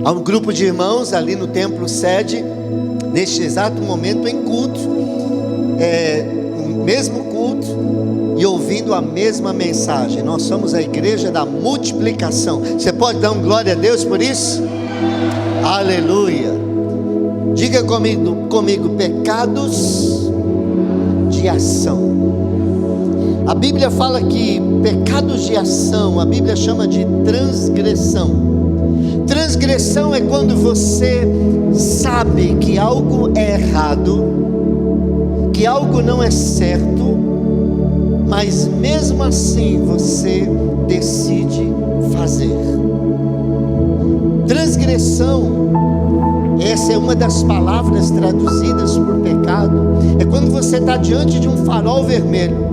Há um grupo de irmãos ali no templo sede, neste exato momento em culto, o mesmo culto e ouvindo a mesma mensagem. Nós somos a igreja da multiplicação. Você pode dar um glória a Deus por isso? Aleluia. Diga comigo, pecados de ação. A Bíblia fala que pecados de ação, a Bíblia chama de transgressão. Transgressão é quando você sabe que algo é errado, que algo não é certo, mas mesmo assim você decide fazer. Transgressão, essa é uma das palavras traduzidas por pecado. É quando você está diante de um farol vermelho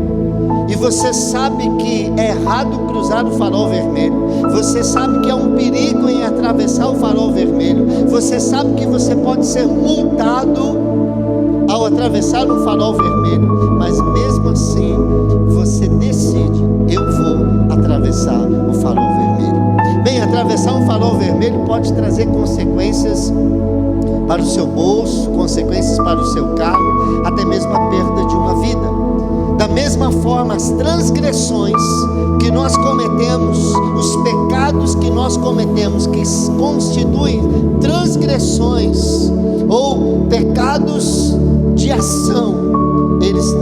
e você sabe que é errado cruzar o farol vermelho, você sabe que há um perigo em atravessar o farol vermelho, você sabe que você pode ser multado ao atravessar um farol vermelho, mas mesmo assim você decide: eu vou atravessar o farol vermelho. Bem, atravessar um farol vermelho pode trazer consequências para o seu bolso, consequências para o seu carro, até mesmo a perda de uma vida. Da mesma forma, as transgressões que nós cometemos, os pecados que nós cometemos, que constituem transgressões ou pecados de ação, eles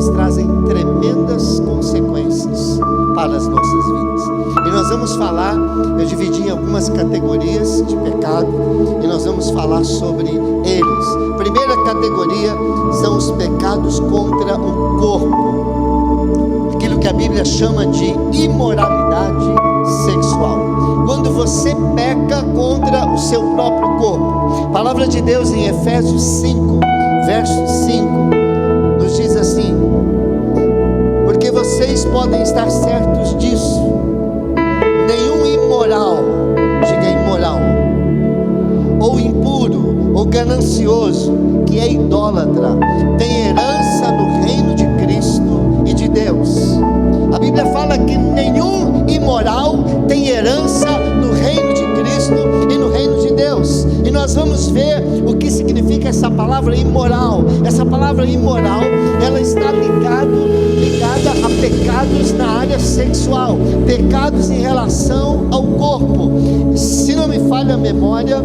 trazem tremendas consequências para as nossas vidas. E nós vamos falar, eu dividi em algumas categorias de pecado, e nós vamos falar sobre eles. Primeira categoria são os pecados contra o corpo, aquilo que a Bíblia chama de imoralidade sexual. Quando você peca contra o seu próprio corpo. A palavra de Deus em Efésios 5, verso 5, nos diz assim: porque vocês podem estar certos disso, nenhum imoral, diga imoral, ou impuro, ou ganancioso, que é idólatra, tem herança no reino de Cristo e de Deus. A Bíblia fala que nenhum imoral tem herança no reino de Cristo e no reino de Deus. E nós vamos ver o que significa essa palavra imoral. Essa palavra imoral, ela está ligada a pecados na área sexual, pecados em relação ao corpo. Se não me falha a memória,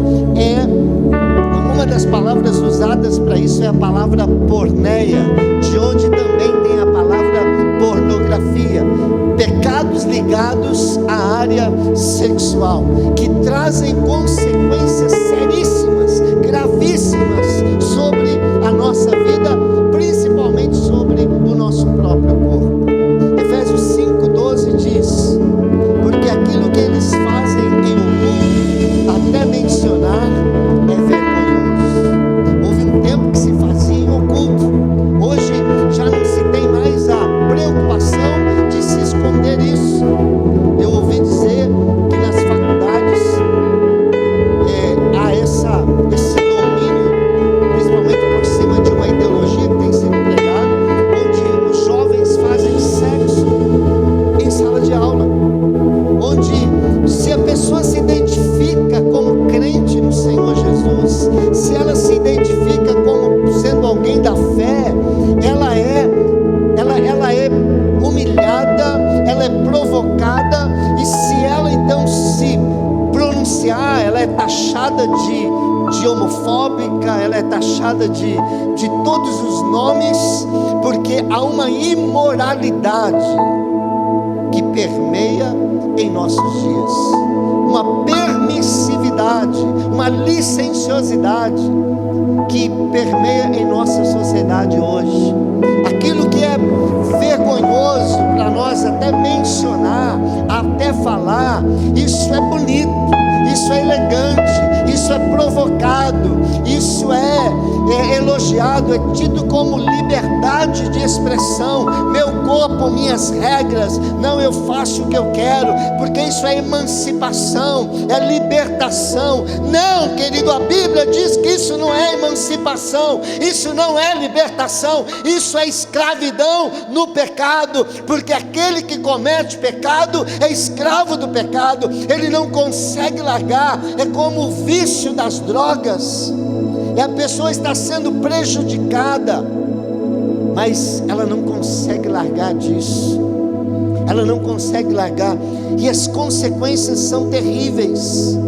uma das palavras usadas para isso é a palavra porneia, de onde também tem a palavra pornografia. Pecados ligados à área sexual, que trazem consequências seríssimas, gravíssimas sobre a nossa vida, principalmente sobre o nosso próprio corpo. Efésios 5,12 diz: porque aquilo que eles fazem em oculto, até mencionar, é vergonhoso. Houve um tempo que se fazia em oculto, hoje já não se tem mais a preocupação de se esconder isso. Eu ouvi dizer que nas faculdades há esse domínio, principalmente por cima de uma ideologia que tem sido pregada, onde os jovens fazem sexo em sala de aula, onde se a pessoa se identifica como crente no Senhor Jesus, se ela se identifica como sendo alguém da fé, ela é humilhada, ela é provocada, e se ela então se pronunciar, ela é taxada de homofóbica, ela é taxada de todos os nomes, porque há uma imoralidade que permeia em nossos dias, uma permissividade, uma licenciosidade que permeia em nossa sociedade hoje. Aquilo que é vergonhoso para nós até mencionar, até falar, isso é bonito, isso é elegante, isso é provocado, isso é elogiado privilegiado é tido como liberdade de expressão. Meu corpo, minhas regras, não, eu faço o que eu quero, porque isso é emancipação, é libertação. Não, querido, a Bíblia diz que isso não é emancipação, isso não é libertação, isso é escravidão no pecado, porque aquele que comete pecado é escravo do pecado, ele não consegue largar. É como o vício das drogas, e a pessoa está sendo prejudicada, mas ela não consegue largar disso, ela não consegue largar, e as consequências são terríveis.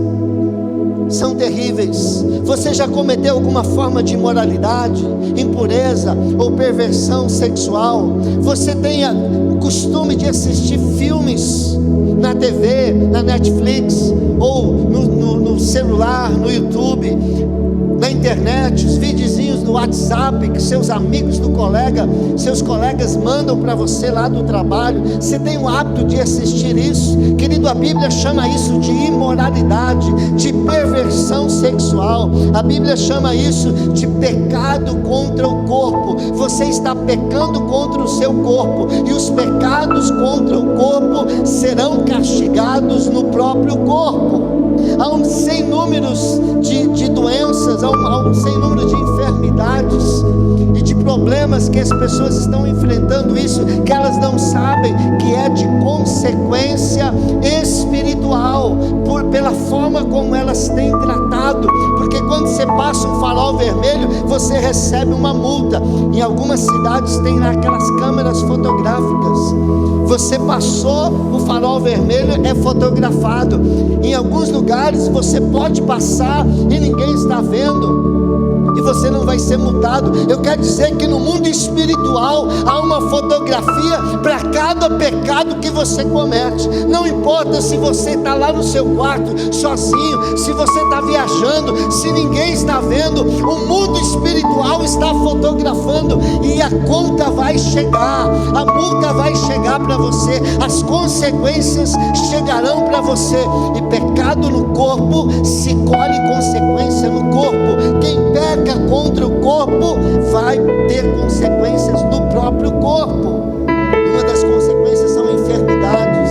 São terríveis. Você já cometeu alguma forma de imoralidade, impureza ou perversão sexual? Você tem o costume de assistir filmes na TV, na Netflix, ou no celular, no YouTube, na internet, os videozinhos do WhatsApp que seus amigos seus colegas mandam para você lá do trabalho. Você tem o hábito de assistir isso? Querido, a Bíblia chama isso de imoralidade, de perversão sexual. A Bíblia chama isso de pecado contra o corpo. Você está pecando contra o seu corpo, e os pecados contra o corpo serão castigados no próprio corpo. Há um sem números de doenças, há um sem número de enfermidades e de problemas que as pessoas estão enfrentando, isso que elas não sabem que é de consequência espiritual, pela forma como elas têm tratado. Porque quando você passa um farol vermelho, você recebe uma multa. Em algumas cidades tem lá aquelas câmeras fotográficas. Você passou o farol vermelho, é fotografado. Em alguns lugares você pode passar e ninguém está vendo, e você não vai ser multado. Eu quero dizer que no mundo espiritual há uma fotografia para cada pecado que você comete. Não importa se você está lá no seu quarto sozinho, se você está viajando, se ninguém está vendo, o mundo espiritual está fotografando, e a conta vai chegar, a multa vai chegar para você, as consequências chegarão para você. E pecado no corpo se colhe consequência no corpo. Quem peca contra o corpo vai ter consequências no próprio corpo. Uma das consequências são enfermidades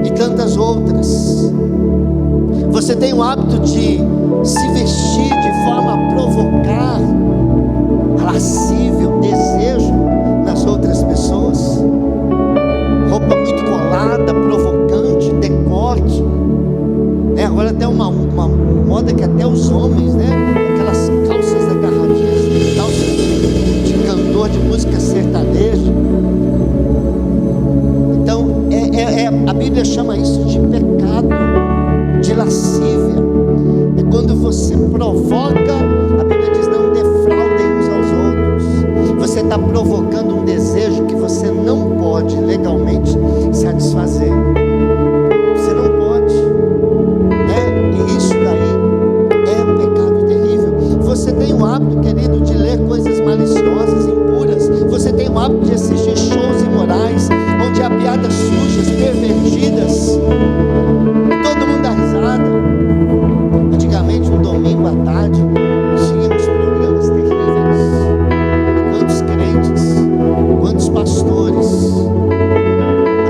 e tantas outras. Você tem o hábito de se vestir de forma a provocar lascívio, desejo nas outras pessoas. Roupa muito colada, provocante, decote. Agora até uma moda que até os homens, aquelas calças agarradinhas, calças de cantor de música sertaneja. Então a Bíblia chama isso de pecado, de lascívia. É quando você provoca, a Bíblia diz: não defraudem uns aos outros. Você está provocando um desejo que você não pode legalmente satisfazer. Você não pode. E isso daí é um pecado terrível. Você tem o hábito, querido, de ler coisas maliciosas, impuras. Você tem o hábito de assistir shows imorais, onde há piadas sujas, pervertidas, e todo mundo dá risada. Antigamente, no domingo à tarde, tínhamos programas terríveis. Quantos crentes, quantos pastores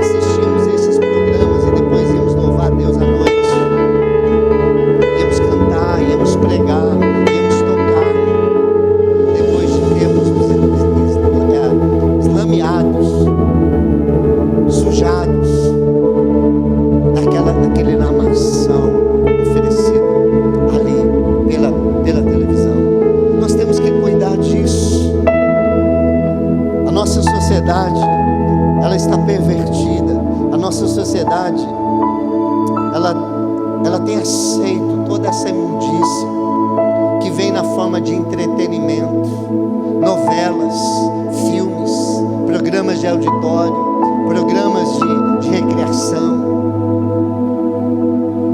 assistimos esses programas e depois íamos louvar a Deus à noite. Íamos cantar, íamos pregar, íamos tocar, depois de termos eslameados, sujados daquele lamação oferecido ali pela televisão. Nós temos que cuidar disso. A nossa sociedade, ela está pervertida. A nossa sociedade, ela tem aceito toda essa imundícia que vem na forma de entretenimento, novelas, filmes, programas de auditório, programas de recreação.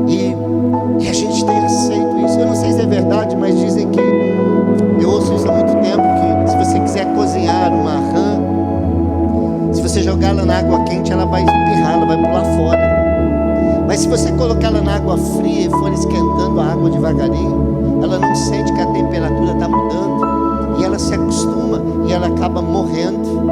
E a gente tem aceito isso. Eu não sei se é verdade, mas dizem que, eu ouço isso há muito tempo, que se você quiser cozinhar uma rã, se você jogar ela na água quente, ela vai espirrar, ela vai pular fora. Mas se você colocar ela na água fria e for esquentando a água devagarinho, ela não sente que a temperatura está mudando, se acostuma e ela acaba morrendo.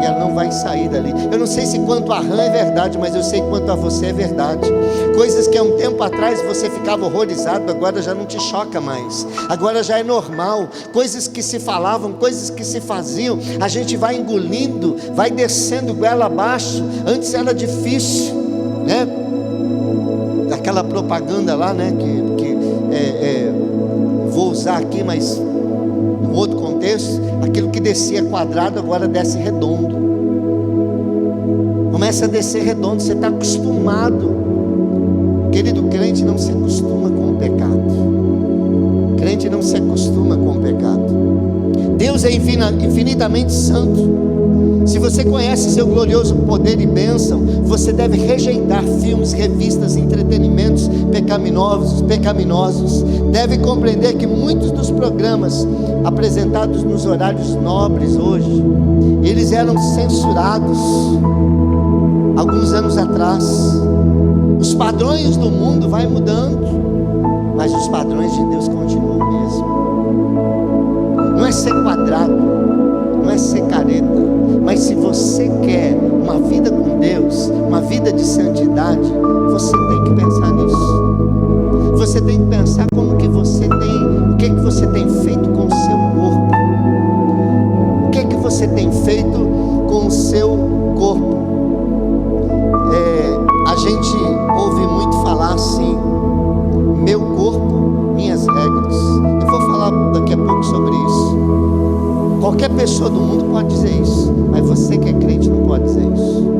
E ela não vai sair dali. Eu não sei se quanto a rã é verdade, mas eu sei quanto a você é verdade. Coisas que há um tempo atrás você ficava horrorizado, agora já não te choca mais. Agora já é normal. Coisas que se falavam, coisas que se faziam, a gente vai engolindo, vai descendo goela abaixo. Antes era difícil, né? Daquela propaganda lá, né? Vou usar aqui, mas no outro contexto, aquilo que descia quadrado agora desce redondo. Começa a descer redondo, você está acostumado. Querido, crente não se acostuma com o pecado. Crente não se acostuma com o pecado. Deus é infinitamente santo. Se você conhece seu glorioso poder e bênção, você deve rejeitar filmes, revistas, entretenimentos pecaminosos. Deve compreender que muitos dos programas apresentados nos horários nobres hoje, eles eram censurados alguns anos atrás. Os padrões do mundo vai mudando, mas os padrões de Deus continuam o mesmo. Não é ser quadrado, não é ser careta, mas se você quer uma vida com Deus, uma vida de santidade, você tem que pensar nisso. Você tem que pensar como que você tem, o que que você tem feito com o seu corpo. O que que você tem feito com o seu corpo. A gente ouve muito falar assim: meu corpo, minhas regras. Eu vou falar daqui a pouco sobre isso. Qualquer pessoa do mundo pode dizer isso, mas você que é crente não pode dizer isso.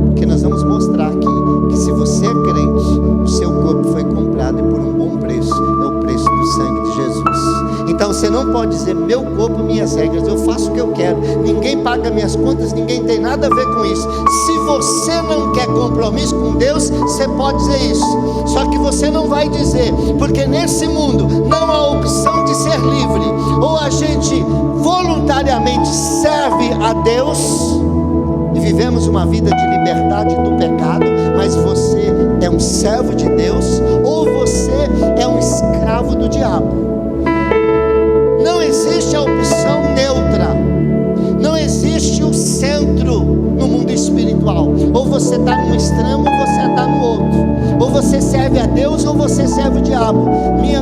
Porque nós vamos mostrar aqui que se você é crente, o seu corpo foi comprado e por um bom preço, é o preço do sangue de Jesus. Então você não pode dizer meu corpo, minhas regras, eu faço o que eu quero, ninguém paga minhas contas, ninguém tem nada a ver com isso. Se você não quer compromisso com Deus, você pode dizer isso, só que você não vai dizer, porque nesse mundo não há opção de ser livre. Ou a gente voluntariamente serve a Deus e vivemos uma vida de liberdade do pecado, mas você é um servo de Deus, ou você é um escravo do diabo. Não existe a opção neutra, não existe o centro no mundo espiritual. Ou você está num extremo ou você está no outro. Ou você serve a Deus ou você serve o diabo.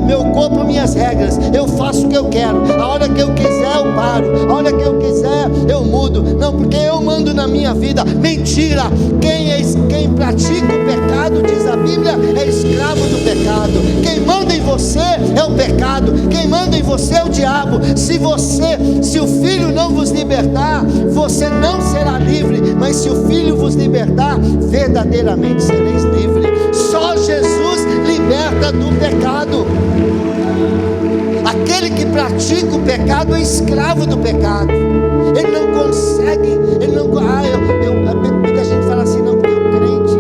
Meu corpo, minhas regras, eu faço o que eu quero. A hora que eu quiser eu paro, a hora que eu quiser eu mudo. Não, porque eu mando na minha vida. Mentira! Quem pratica o pecado, diz a Bíblia, é escravo do pecado. Quem manda em você é o pecado, quem manda em você é o diabo. Se o Filho não vos libertar, você não será livre. Mas se o Filho vos libertar, verdadeiramente sereis livres. Só Jesus liberta do pecado. Aquele que pratica o pecado é escravo do pecado. Ele não consegue, muita gente fala assim, não, porque o crente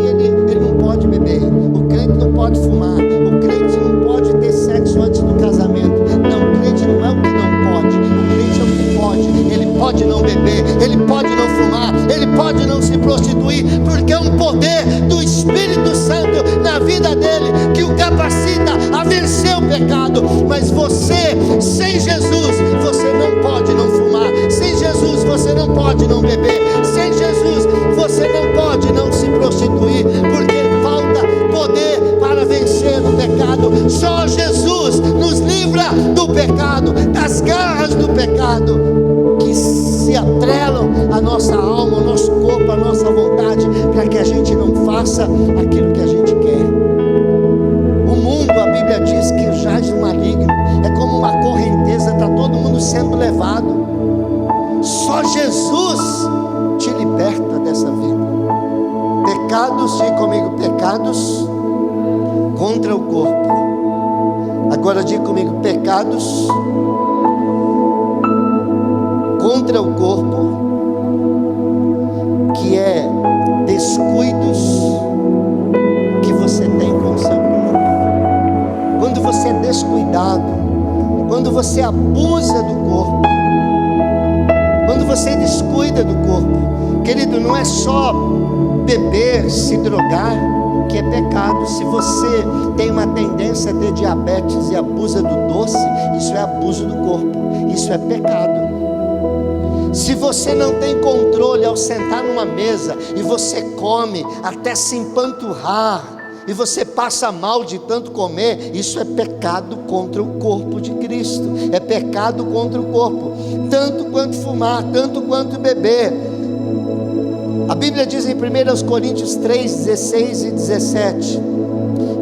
ele não pode beber, o crente não pode fumar, o crente não pode ter sexo antes do casamento. Não, o crente não é o que não pode, o crente é o que pode. Ele pode não beber, ele pode não fumar, ele pode não se prostituir, porque é um poder do Espírito Santo na vida dele que o capacita a vencer o pecado. Mas você, sem Jesus, você não pode não fumar, sem Jesus você não pode não beber, sem Jesus você não pode não se prostituir, porque falta poder para vencer o pecado. Só Jesus nos livra do pecado, das garras do pecado que se atrelam à nossa alma, ao nosso corpo, à nossa vontade, para que a gente não faça aquilo que a gente quer. O mundo, a Bíblia diz que jaz no maligno, é como uma correnteza, está todo mundo sendo levado. Só Jesus te liberta dessa vida. Pecados, diga comigo, pecados contra o corpo. Agora diga comigo, pecados contra o corpo, que é descuidos que você tem com o seu corpo. Quando você é descuidado, quando você abusa do corpo, quando você descuida do corpo, querido, não é só beber, se drogar, o que é pecado. Se você tem uma tendência a ter diabetes e abusa do doce, isso é abuso do corpo, isso é pecado. Se você não tem controle ao sentar numa mesa e você come até se empanturrar, e você passa mal de tanto comer, isso é pecado contra o corpo de Cristo, é pecado contra o corpo, tanto quanto fumar, tanto quanto beber. A Bíblia diz em 1 Coríntios 3, 16 e 17,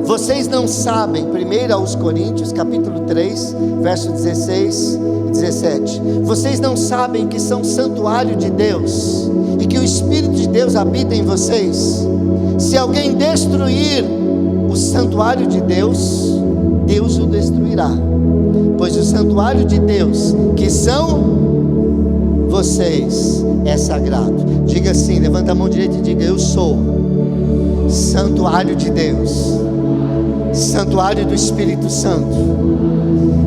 vocês não sabem, 1 Coríntios capítulo 3, verso 16 e 17, vocês não sabem que são santuário de Deus, e que o Espírito de Deus habita em vocês? Se alguém destruir o santuário de Deus, Deus o destruirá, pois o santuário de Deus, que são vocês, é sagrado. Diga assim, levanta a mão direita e diga: eu sou santuário de Deus, santuário do Espírito Santo.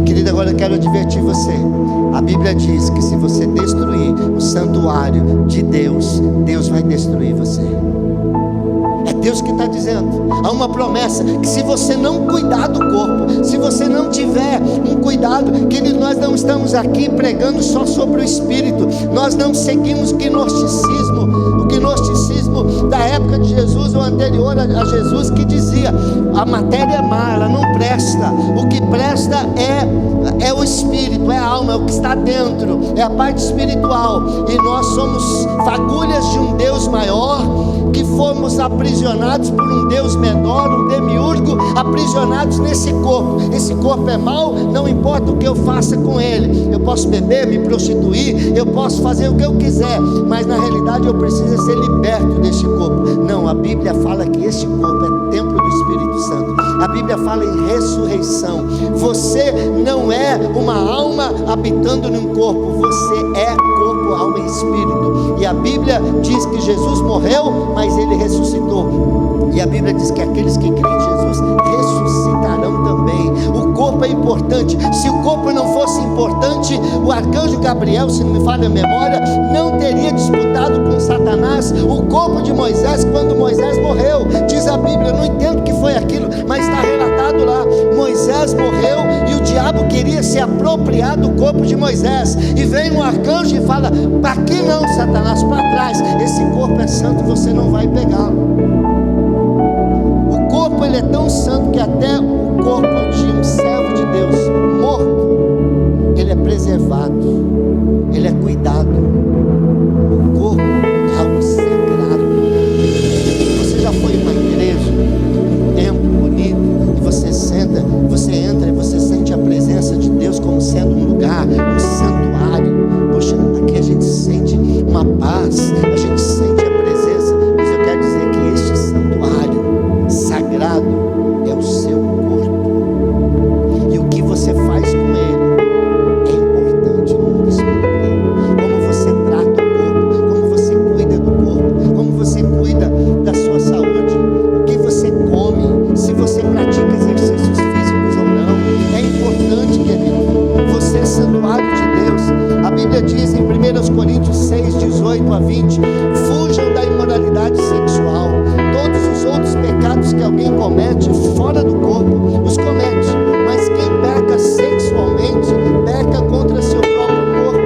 Querido, agora eu quero advertir você. A Bíblia diz que se você destruir o santuário de Deus, Deus vai destruir você. É Deus que está dizendo. Há uma promessa que se você não cuidar do corpo, se você não tiver um cuidado, querido, nós não estamos aqui pregando só sobre o Espírito. Nós não seguimos o gnosticismo da época de Jesus ou anterior a Jesus, que dizia: a matéria é má, ela não presta. O que presta é o Espírito, é a alma, é o que está dentro, é a parte espiritual. E nós somos fagulhas de um Deus maior, que fomos aprisionados por um Deus menor, um demiurgo, aprisionados nesse corpo. Esse corpo é mau, não importa o que eu faça com ele. Eu posso beber, me prostituir, eu posso fazer o que eu quiser, mas na realidade eu preciso ser liberto deste corpo. Não, a Bíblia fala que este corpo é templo do Espírito Santo. A Bíblia fala em ressurreição. Você não é uma alma habitando num corpo, você é corpo, alma e espírito. E a Bíblia diz que Jesus morreu, mas ele ressuscitou. E a Bíblia diz que aqueles que creem em Jesus ressuscitarão também. O corpo é importante. Se o corpo não fosse importante, o arcanjo Gabriel, se não me falha a memória, não teria disputado com Satanás o corpo de Moisés quando Moisés morreu. Diz a Bíblia, eu não entendo o que foi aquilo, mas está relatado lá. Moisés morreu e o diabo queria se apropriar do corpo de Moisés, e vem um arcanjo e fala: aqui não, Satanás, para trás, esse corpo é santo, você não vai pegá-lo. O corpo, ele é tão santo que até o corpo de um servo de Deus morto, ele é preservado, ele é cuidado. O corpo é algo sagrado. Você já foi em uma igreja, um templo bonito, e você senta, você entra e você sente a presença de Deus como sendo um lugar, um santuário. Poxa, aqui a gente sente uma paz, a gente sente a presença, mas eu quero dizer que este santuário sagrado é o seu corpo, e o que você faz com ele é importante no mundo espiritual. Como você trata o corpo, como você cuida do corpo, como você cuida da sua saúde, o que você come, se você pratica exercícios físicos ou não, é importante, querido. Você é santuário de Deus. A Bíblia diz em 1 Coríntios 6, 18 a 20, fujam da imoralidade sexual. Todos os outros pecados que alguém comete fora do corpo, os comete, mas quem peca sexualmente, peca contra seu próprio corpo.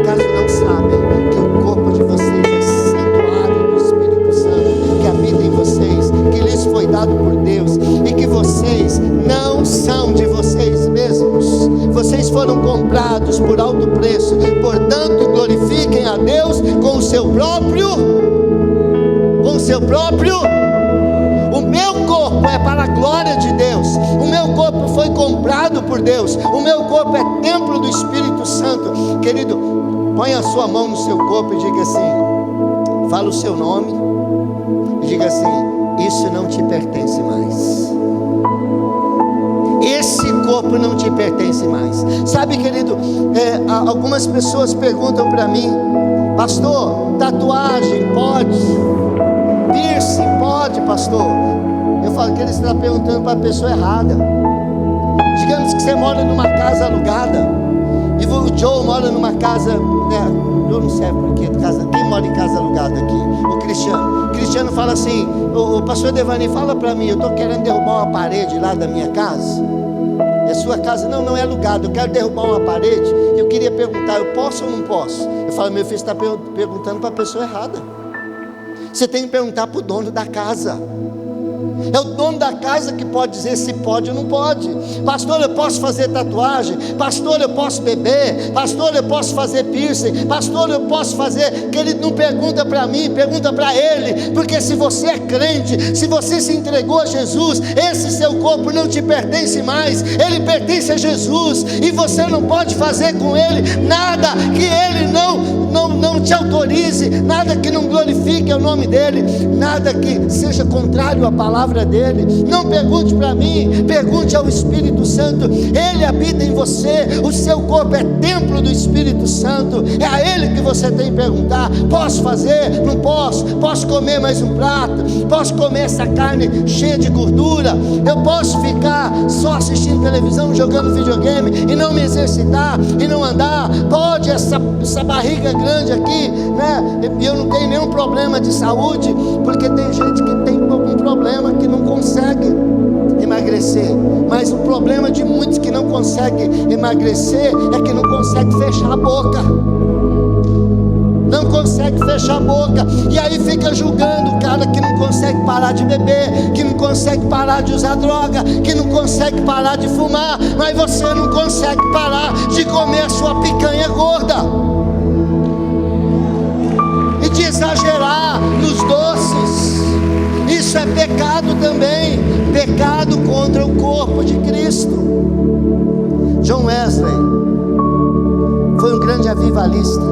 Acaso não sabem que o corpo de vocês é santuário do Espírito Santo, que habita em vocês, que lhes foi dado por Deus, e que vocês não são de vocês mesmos? Vocês foram comprados por alto preço, portanto glorifiquem a Deus com o seu próprio. O meu corpo é para a glória de Deus. O meu corpo foi comprado por Deus. O meu corpo é templo do Espírito Santo. Querido, põe a sua mão no seu corpo e diga assim, fala o seu nome e diga assim: isso não te pertence mais. Esse corpo não te pertence mais. Sabe, querido, algumas pessoas perguntam para mim: pastor, tatuagem pode? Piercing pode, pastor? Eu falo que ele está perguntando para a pessoa errada. Digamos que você mora numa casa alugada, e o Joe mora numa casa, né? Eu não sei porque quem mora em casa alugada aqui? O Cristiano Cristiano fala assim: o pastor Devani, fala para mim, eu estou querendo derrubar uma parede lá da minha casa. É sua casa? Não, não é alugado, eu quero derrubar uma parede. Eu queria perguntar, eu posso ou não posso? Eu falo: meu filho, você está perguntando para a pessoa errada. Você tem que perguntar para o dono da casa. É o dono da casa que pode dizer se pode ou não pode. Pastor, eu posso fazer tatuagem? Pastor, eu posso beber? Pastor, eu posso fazer piercing? Pastor, eu posso fazer? Que ele não pergunta para mim, pergunta para ele. Porque se você é crente, se você se entregou a Jesus, esse seu corpo não te pertence mais, ele pertence a Jesus. E você não pode fazer com ele nada que ele não te autorize, nada que não glorifique o nome dele, nada que seja contrário à palavra dele. Não pergunte para mim, pergunte ao Espírito Santo. Ele habita em você, o seu corpo é templo do Espírito Santo. É a ele que você tem que perguntar: posso fazer? Não posso? Posso comer mais um prato? Posso comer essa carne cheia de gordura? Eu posso ficar só assistindo televisão, jogando videogame e não me exercitar e não andar? Pode essa barriga grande aqui, né? E eu não tenho nenhum problema de saúde, porque tem gente que tem algum problema que não consegue emagrecer. Mas o problema de muitos que não conseguem emagrecer é que não consegue fechar a boca. Não consegue fechar a boca. E aí fica julgando o cara que não consegue parar de beber, que não consegue parar de usar droga, que não consegue parar de fumar. Mas você não consegue parar de comer a sua picanha gorda e de exagerar nos doces. Isso é pecado também, pecado contra o corpo de Cristo. John Wesley foi um grande avivalista.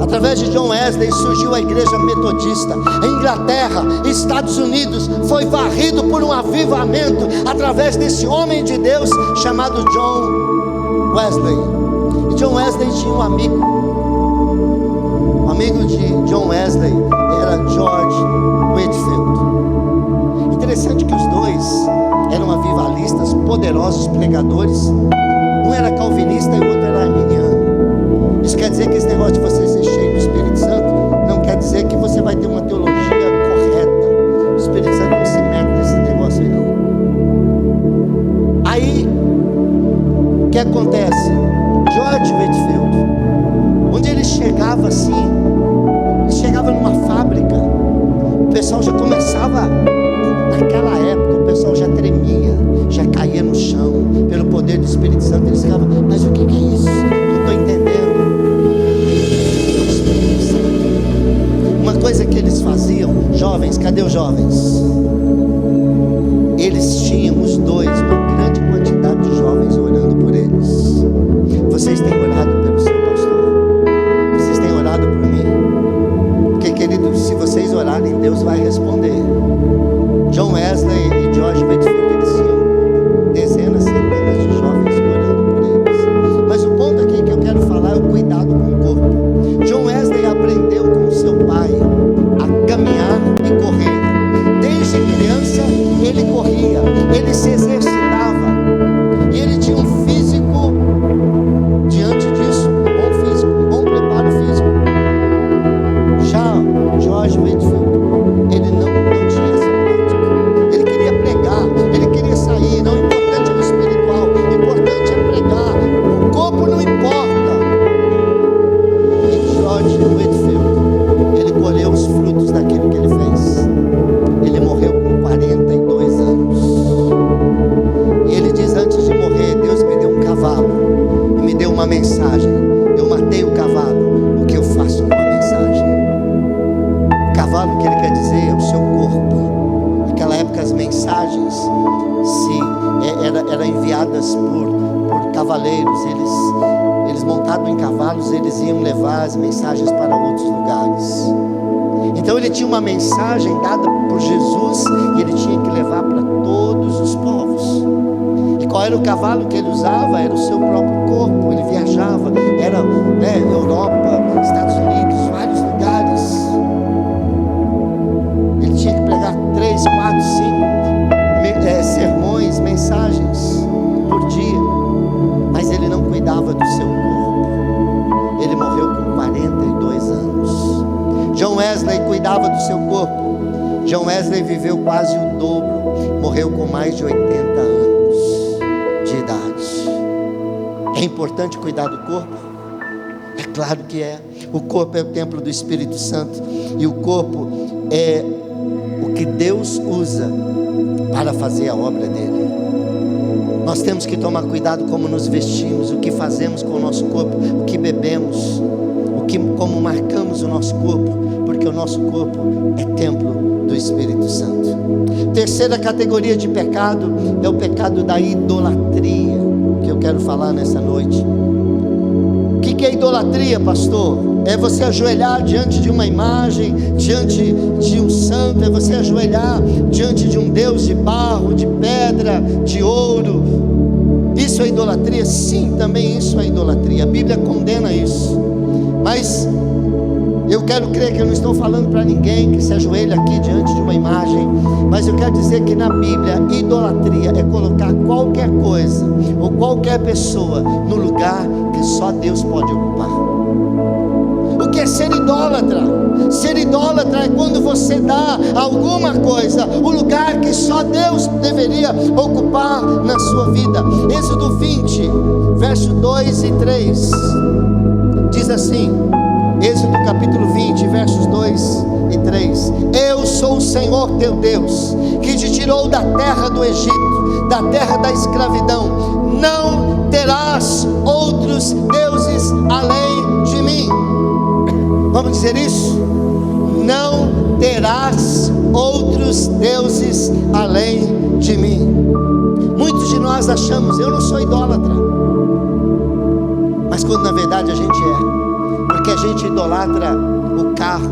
Através de John Wesley surgiu a igreja metodista. A Inglaterra, Estados Unidos, foi varrido por um avivamento através desse homem de Deus chamado John Wesley. E John Wesley tinha um amigo. O amigo de John Wesley era George Whitefield. Interessante que os dois eram avivalistas, poderosos pregadores. Um era calvinista e o outro era arminiano. Isso quer dizer que esse negócio de você ser cheio do Espírito Santo não quer dizer que você vai ter uma teologia correta. O Espírito Santo não se mete nesse negócio aí não. Aí, o que acontece? George Whitefield, onde ele chegava assim, ele chegava numa fábrica, o pessoal já começava, naquela época o pessoal já tremia, já caía no chão, pelo poder do Espírito Santo. Eles ficavam: mas o que é isso? Não estou entendendo. Uma coisa que eles faziam, jovens, cadê os jovens? Eles tinham, os dois, uma grande quantidade de jovens orando por eles. Vocês têm orado pelo seu pastor? Vocês têm orado por mim? Porque, querido, se vocês orarem, Deus vai responder. John Wesley e George Whitefield, eles tinham dezenas, centenas de jovens orando por eles. Mas o ponto aqui que eu quero falar é o cuidado com o corpo. John Wesley aprendeu com seu pai a caminhar e correr. Desde criança ele corria, ele se exercitava, e ele tinha um físico, diante disso, bom físico, bom preparo físico. Já George Whitefield, ele não tinha essa prática. Ele queria pregar, ele queria sair. Não, o importante é o espiritual, o importante é pregar, o corpo não importa. E George Whitefield, ele colheu os frutos daquilo que ele fez. Ele morreu com 42 anos. E ele diz: antes de morrer, Deus me deu um cavalo e me deu uma mensagem. Eu matei o cavalo, o que eu faço com a mensagem? O cavalo, que ele quer dizer, é o seu corpo. Naquela época as mensagens eram enviadas por cavaleiros. Eles montados em cavalos, eles iam levar as mensagens para outros lugares. Então ele tinha uma mensagem dada por Jesus e ele tinha que levar para todos os povos. E qual era o cavalo que ele usava? Era o seu próprio corpo. Ele viajava, era Europa, Estados Unidos, vários lugares. Ele tinha que pregar 3, 4, 5 sermões, mensagens por dia. Mas ele não cuidava do seu corpo. Ele morreu com 42 anos. John Wesley cuidava do seu corpo. John Wesley viveu quase o dobro, morreu com mais de 80 anos de idade. É importante cuidar do corpo? É claro que é. O corpo é o templo do Espírito Santo, e o corpo é o que Deus usa para fazer a obra dele. Nós temos que tomar cuidado como nos vestimos, o que fazemos com o nosso corpo, o que bebemos, como marcamos o nosso corpo, porque o nosso corpo é templo do Espírito Santo. Terceira categoria de pecado é o pecado da idolatria, que eu quero falar nessa noite. O que é idolatria, pastor? É você ajoelhar diante de uma imagem, diante de um santo, é você ajoelhar diante de um Deus de barro, de pedra, de ouro. Isso é idolatria? Sim, também isso é idolatria. A Bíblia condena isso. Mas eu quero crer que eu não estou falando para ninguém que se ajoelha aqui diante de uma imagem, mas eu quero dizer que na Bíblia, idolatria é colocar qualquer coisa ou qualquer pessoa no lugar que só Deus pode ocupar. O que é ser idólatra? Ser idólatra é quando você dá a alguma coisa o lugar que só Deus deveria ocupar na sua vida. Êxodo 20, verso 2 e 3 diz assim, Êxodo capítulo 20, versos 2 e 3: Eu sou o Senhor teu Deus, que te tirou da terra do Egito, da terra da escravidão. Não terás outros deuses além de mim. Vamos dizer isso? Não terás outros deuses além de mim. Muitos de nós achamos, eu não sou idólatra, mas quando na verdade a gente é. Porque a gente idolatra o carro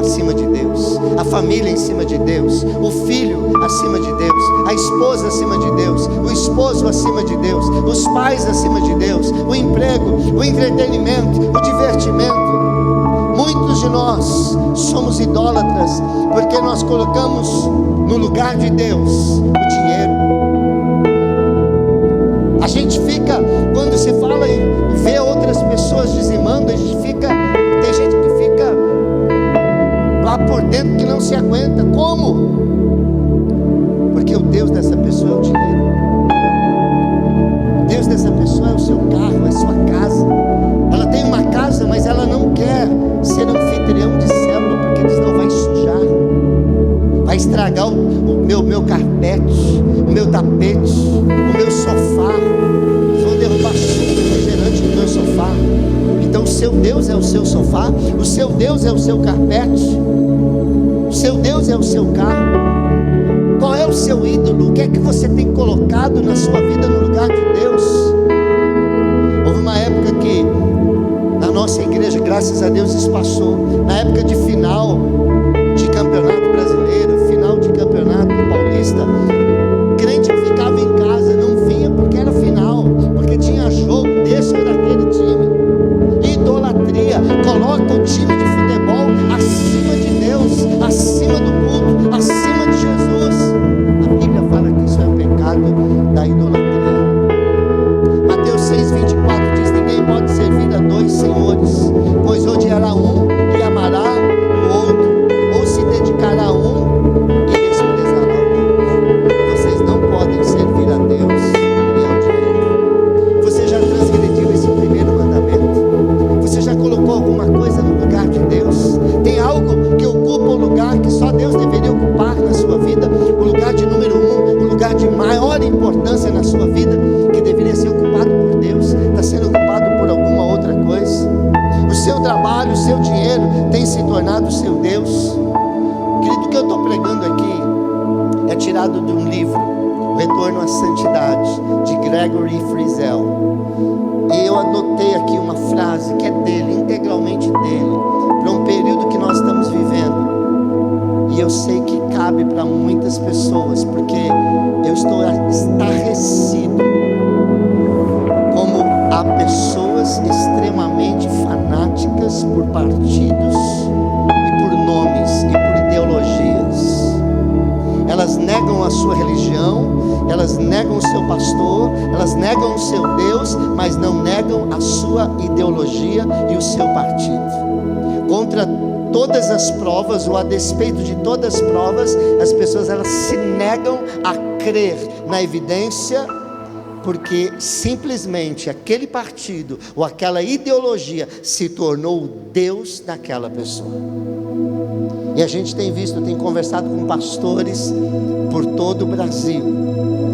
acima de Deus, a família em cima de Deus, o filho acima de Deus, a esposa acima de Deus, o esposo acima de Deus, os pais acima de Deus, o emprego, o entretenimento, o divertimento. Muitos de nós somos idólatras porque nós colocamos no lugar de Deus o dinheiro. A gente fica, quando se fala em ver outras pessoas dizimando, a gente fica, tem gente que fica lá por dentro que não se aguenta. Como? Porque o Deus dessa pessoa é o dinheiro. O Deus dessa pessoa é o seu carro, é a sua casa. Ela tem uma casa, mas ela não quer ser anfitrião de célula, porque diz, não, vai sujar, vai estragar o meu carpete, o meu tapete, o meu sofá, vão derrubar suco refrigerante no meu sofá. Então o seu Deus é o seu sofá, o seu Deus é o seu carpete, o seu Deus é o seu carro. Qual é o seu ídolo? O que é que você tem colocado na sua vida no lugar de Deus? Houve uma época que na nossa igreja, graças a Deus, isso passou. Na época de final de campeonato brasileiro, final de campeonato paulista, crente que ficava em casa, não vinha porque era final, porque tinha jogo desse ou daquele time. Idolatria, coloca o time de futebol acima de Deus, acima do culto, acima de Jesus. A Bíblia fala que isso é o pecado da idolatria. Mateus 6,24 diz, ninguém pode servir a dois senhores, pois odiará um e amará o outro, ou se dedicará a um e desprezará o outro. Vocês não podem servir a Deus e ao dinheiro. Você já transgrediu esse primeiro mandamento? Você já colocou alguma coisa no lugar de Deus? Tem algo que ocupa o lugar que só Deus deveria ocupar na sua vida? O lugar de número 1, o lugar de maior importância na sua vida, que deveria ser ocupado por Deus, está sendo ocupado por alguma outra coisa? O seu trabalho, o seu dinheiro tem se tornado o seu Deus? Querido, o que eu estou pregando aqui é tirado de um livro, O Retorno à Santidade, de Gregory Friesel. E eu anotei aqui uma frase que é dele, integralmente dele, para um período que nós estamos vivendo. E eu sei que cabe para muitas pessoas, porque eu estou estarrecido como há pessoas extremamente fanáticas por partidos e por nomes e por ideologias. Elas negam a sua religião, elas negam o seu pastor, elas negam o seu Deus, mas não negam a sua ideologia e o seu partido. Contra todas as provas, ou a despeito de todas as provas, as pessoas elas se negam a crer na evidência, porque simplesmente aquele partido ou aquela ideologia se tornou o Deus daquela pessoa. E a gente tem visto, tem conversado com pastores por todo o Brasil.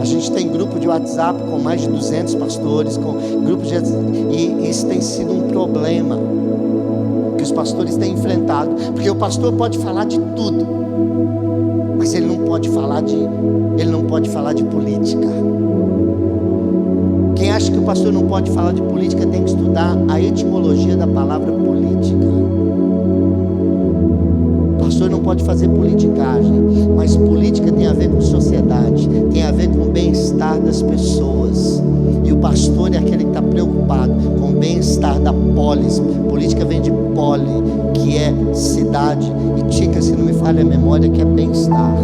A gente tem grupo de WhatsApp com mais de 200 pastores, com grupos de... e isso tem sido um problema que os pastores têm enfrentado, porque o pastor pode falar de tudo, mas ele não pode falar de política. Quem acha que o pastor não pode falar de política tem que estudar a etimologia da palavra política. O pastor não pode fazer politicagem, mas política tem a ver com sociedade, tem a ver com o bem-estar das pessoas. E o pastor é aquele que está preocupado com o bem-estar da polis. Política vem de poli, que é cidade, e tica, se não me falha a memória, que é bem-estar.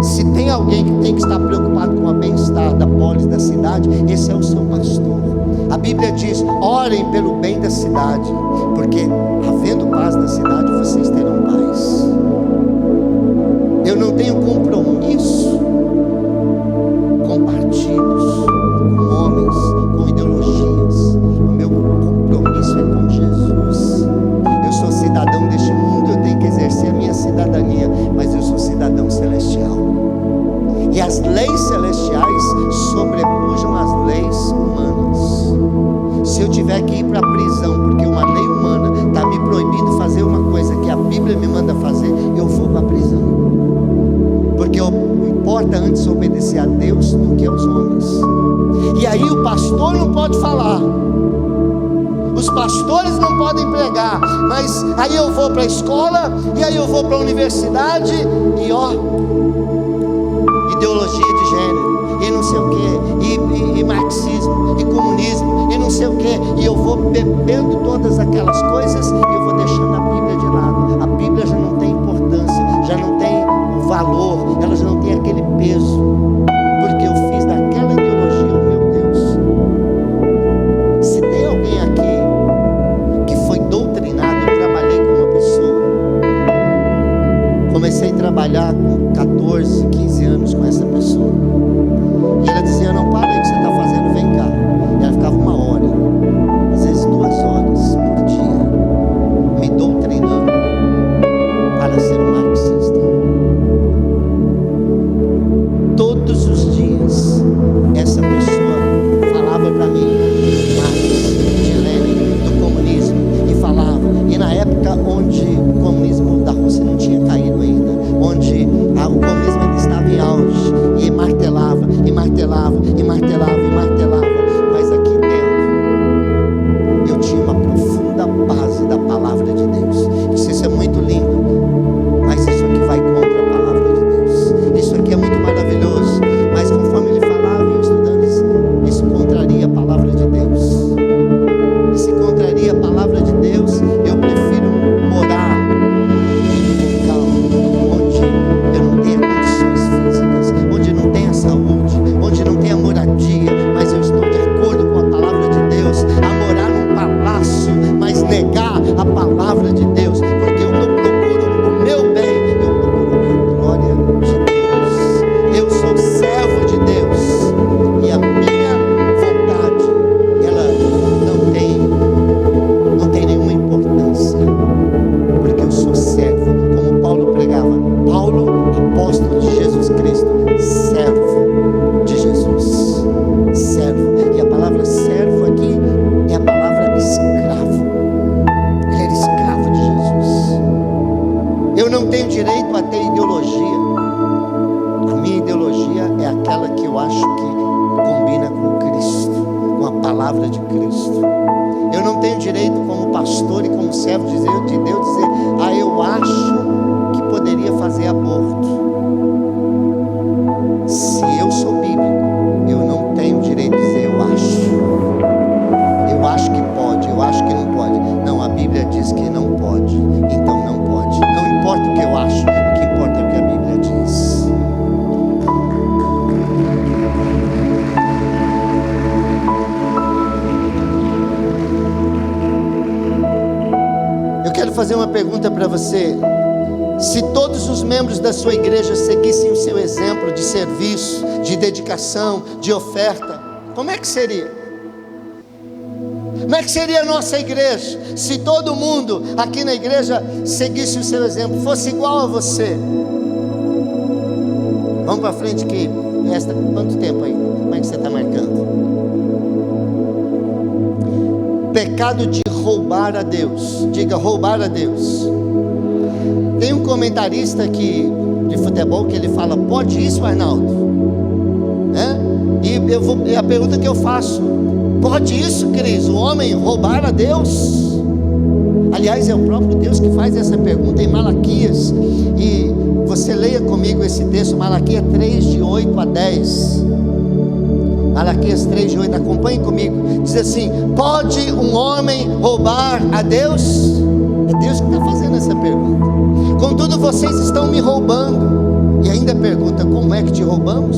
Se tem alguém que tem que estar preocupado com o bem-estar da polis, da cidade, esse é o seu pastor. A Bíblia diz: orem pelo bem da cidade, porque havendo paz na cidade, vocês terão paz. Eu não tenho compromisso com partidos, com homens, com ideologias. O meu compromisso é com Jesus. Eu sou cidadão deste mundo, eu tenho que exercer a minha cidadania, mas eu sou cidadão celestial. E as leis celestiais sobrepujam as leis humanas. Se eu tiver que ir para a prisão porque uma lei humana está me proibindo fazer uma coisa que a Bíblia me manda fazer, eu vou para a prisão. Porque importa antes obedecer a Deus do que aos homens. E aí o pastor não pode falar, os pastores não podem pregar, mas aí eu vou para a escola, e aí eu vou para a universidade, e ideologia de gênero, e não sei o que, e marxismo, e comunismo, e não sei o que, e eu vou bebendo todas aquelas coisas, e eu vou deixando a Bíblia de lado. A Bíblia já não tem importância, já não tem o valor, ela já não tem aquele peso, porque eu fiz daquela ideologia o meu Deus. Se tem alguém aqui que foi doutrinado, eu trabalhei com uma pessoa, comecei a trabalhar com 14, 15 anos com essa pessoa, e ela dizia: não, para aí o que você está fazendo, vem cá. E ela ficava 1 hora, às vezes 2 horas por dia, me doutrinando para ser um marxista. Todos os dias essa pessoa falava para mim Marx, de Lenin, do comunismo, e falava, e na época onde o comunismo da Rússia não tinha caído ainda, onde o comunismo ainda estava em auge, e martelava, e martelava, e martelava, e martelava, mas aqui dentro eu tinha uma profunda base da palavra de Deus. Isso é muito lindo, mas isso aqui vai contra a palavra de Deus. Isso aqui é muito maravilhoso, mas conforme ele falava e eu estudando isso contraria a palavra de Deus. E se contraria a palavra de Deus, eu prefiro morar em um local onde eu não tenha condições físicas, onde não tenha saúde, onde não tenha moradia, mas eu estou de acordo com a palavra de Deus, a morar num palácio, mas negar a palavra de Deus, porque eu não procuro o meu bem, eu procuro a glória de Deus. Eu sou servo de Deus, e a minha vontade, ela não tem nenhuma importância, porque eu sou servo, como Paulo pregava. Paulo, apóstolo de Jesus Cristo, servo de Jesus, servo. E a palavra servo aqui é a palavra escravo. Ele era escravo de Jesus. Eu não tenho direito a ter ideologia. A minha ideologia é aquela que eu acho que combina com Cristo, com a palavra de Cristo. Eu não tenho direito, como pastor e como servo de Deus, dizer: ah, eu acho que poderia fazer aborto. Se eu sou bíblico, eu não tenho direito de dizer eu acho. Eu acho que pode, eu acho que não pode. Não, a Bíblia diz que não pode, então não pode. Não importa o que eu acho, o que importa é o que a Bíblia diz. fazer uma pergunta para você. Se todos os membros da sua igreja seguissem o seu exemplo de serviço, de dedicação, de oferta, como é que seria? Como é que seria a nossa igreja se todo mundo aqui na igreja seguisse o seu exemplo, fosse igual a você? Vamos para frente que resta quanto tempo aí? Como é que você está marcando? Pecado de roubar a Deus. Diga, roubar a Deus. Tem um comentarista aqui de futebol que ele fala: pode isso, Arnaldo? E a pergunta que eu faço: pode isso, Cris? O homem roubar a Deus? Aliás, é o próprio Deus que faz essa pergunta em Malaquias. E você leia comigo esse texto, Malaquias 3, de 8 a 10. Malaquias 3, de 8, acompanhe comigo. Diz assim: pode um homem roubar a Deus? É Deus que está fazendo essa pergunta. Contudo, vocês estão me roubando. E ainda pergunta: como é que te roubamos?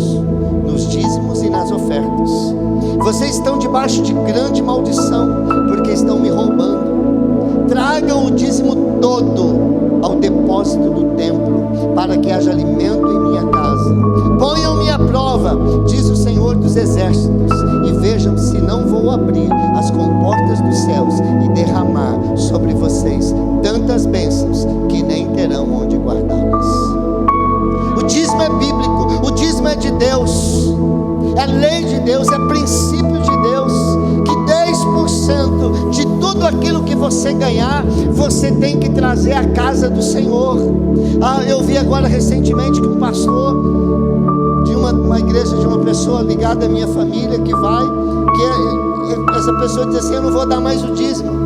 Nos dízimos e nas ofertas. Vocês estão debaixo de grande maldição, porque estão me roubando. Tragam o dízimo todo ao depósito do templo, para que haja alimento em minha casa. Ponham-me à prova, diz o Senhor dos Exércitos, e vejam se não vou abrir as comportas dos céus e derramar sobre vocês tantas bênçãos que nem terão onde guardá-las. O dízimo é bíblico, o dízimo é de Deus, é lei de Deus, é princípio de Deus, que 10% de tudo aquilo que você ganhar, você tem que trazer à casa do Senhor. Eu vi agora recentemente que um pastor de uma igreja, de uma pessoa ligada à minha família, essa pessoa diz assim: eu não vou dar mais o dízimo.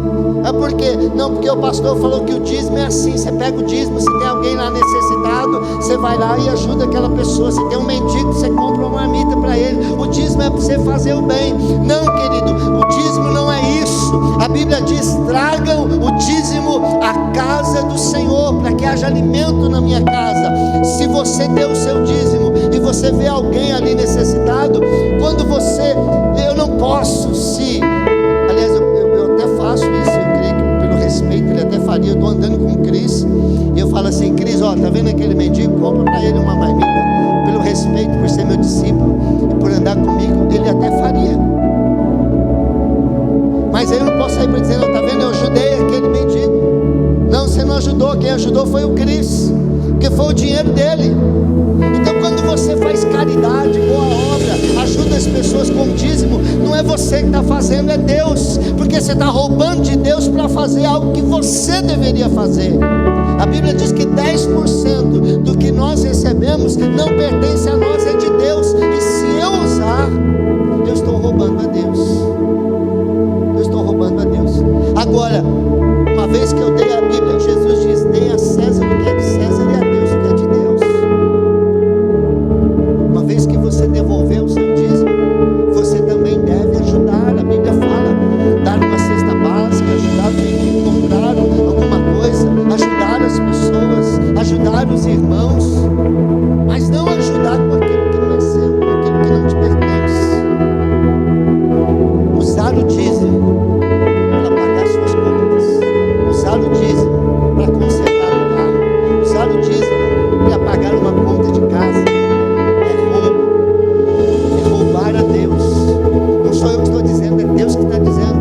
Por quê? Não, porque o pastor falou que o dízimo é assim: você pega o dízimo, se tem alguém lá necessitado, você vai lá e ajuda aquela pessoa. Se tem um mendigo, você compra uma marmita para ele. O dízimo é para você fazer o bem. Não, querido, o dízimo não é isso. A Bíblia diz: tragam o dízimo à casa do Senhor, para que haja alimento na minha casa. Se você deu o seu dízimo e você vê alguém ali necessitado, quando você, eu não posso, aliás, eu até faço isso, eu creio que pelo respeito ele até faria. Eu estou andando com o Cris e eu falo assim: Cris, ó, tá vendo aquele mendigo? Compra para ele uma marmita. Pelo respeito, por ser meu discípulo e por andar comigo, ele até faria. Mas aí eu não posso sair para dizer: não, tá vendo, eu ajudei aquele mendigo. Não, você não ajudou, quem ajudou foi o Cris, porque foi o dinheiro dele. Então, quando você faz caridade, boa obra, ajuda as pessoas com dízimo, não é você que está fazendo, é Deus, porque você está roubando de Deus para fazer algo que você deveria fazer. A Bíblia diz que 10% do que nós recebemos não pertence a nós, é de Deus. E se eu usar, eu estou roubando a Deus. Eu estou roubando a Deus. Agora, uma vez que eu dei a Bíblia, Jesus diz: dê a César o que é de César e a Deus o que é de Deus. Uma vez que você devolveu o seu dízimo, você também deve ajudar. A Bíblia fala: dar uma cesta básica, ajudar quem que compraram alguma coisa, ajudar as pessoas, ajudar os irmãos, mas não ajudar com aquilo que não é seu, com aquilo que não te pertence. Usar o dízimo para pagar suas contas, usar o dízimo para consertar o carro, usar o dízimo para pagar uma conta de casa, é roubo, é roubar a Deus. Não sou eu que estou dizendo, é Deus que está dizendo.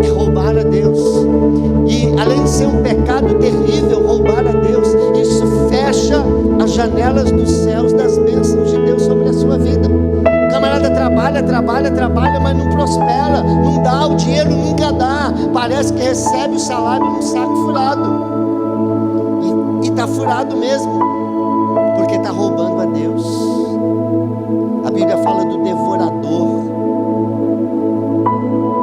É roubar a Deus. E além de ser um pecado terrível, roubar a Deus, isso fecha as janelas dos céus, das bênçãos de Deus sobre a sua vida. O camarada trabalha, mas não prospera, não dá, o dinheiro nunca dá, parece que recebe o salário num saco furado, e está furado mesmo, porque está roubando a Deus. A Bíblia fala do devorador,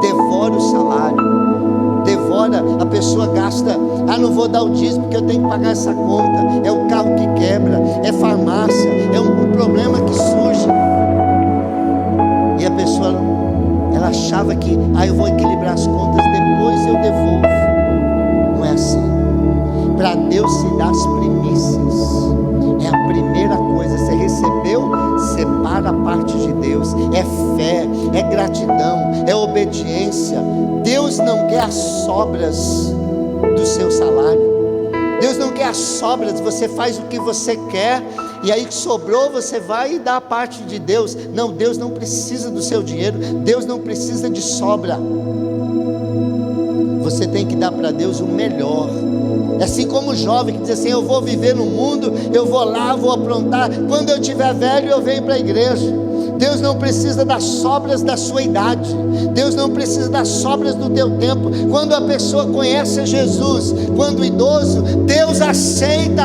devora o salário, devora. A pessoa gasta: não vou dar o dízimo porque eu tenho que pagar essa conta, é o carro que quebra, é farmácia, é um problema que surge, e a pessoa, ela achava que eu vou equilibrar as contas, depois eu devolvo. Não é assim. Para Deus se dá as primícias, é a primeira coisa. Você recebeu, separa a parte de Deus, é fé, é gratidão, é obediência. Deus não quer as sobras, do seu salário. Deus não quer as sobras, você faz o que você quer, e aí que sobrou você vai e dá a parte de Deus. Não, Deus não precisa do seu dinheiro, Deus não precisa de sobra. Você tem que dar para Deus o melhor. É assim como o jovem que diz assim: eu vou viver no mundo, eu vou lá, vou aprontar, quando eu tiver velho eu venho para a igreja. Deus não precisa das sobras da sua idade, Deus não precisa das sobras do teu tempo. Quando a pessoa conhece a Jesus, quando idoso, Deus aceita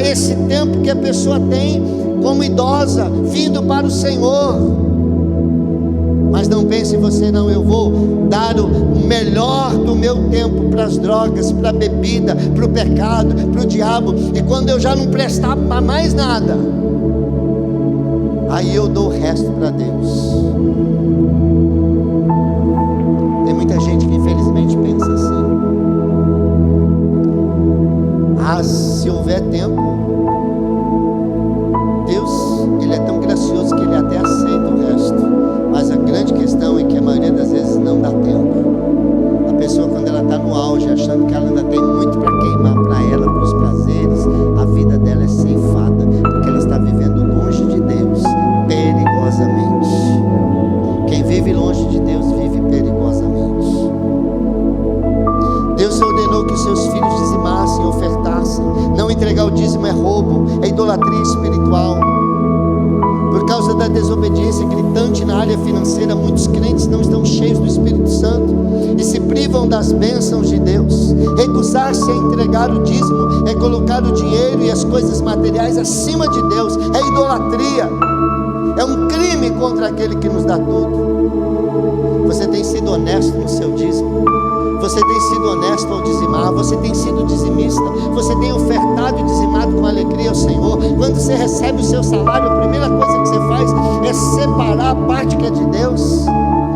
esse tempo que a pessoa tem como idosa, vindo para o Senhor. Mas não pense em você, não, eu vou dar o melhor do meu tempo para as drogas, para a bebida, para o pecado, para o diabo, e quando eu já não prestar para mais nada, aí eu dou o resto para Deus. Tem muita gente que infelizmente pensa assim: se houver tempo, Deus, Ele é tão gracioso que Ele até aceita o resto. Mas a grande questão é que a maioria das vezes não dá tempo. A pessoa, quando ela está no auge, achando que ela ainda tem muito para queimar para ela, para os prazeres, a vida dela é ceifada, porque ela está vivendo longe de Deus, perigosamente. Quem vive longe de Deus vive perigosamente. Deus ordenou que os seus filhos dizimassem, ofertassem. Não entregar o dízimo é roubo, é idolatria espiritual. Por causa da desobediência gritante na área financeira, muitos crentes não estão cheios do Espírito Santo e se privam das bênçãos de Deus. Recusar-se a entregar o dízimo é colocar o dinheiro e as coisas materiais acima de Deus, é idolatria, é um crime contra aquele que nos dá tudo. Você tem sido honesto no seu dízimo? Você tem sido honesto ao dizimar? Você tem sido dizimista? Você tem ofertado e dizimado com alegria ao Senhor? Quando você recebe o seu salário, a primeira coisa que você faz é separar a parte que é de Deus?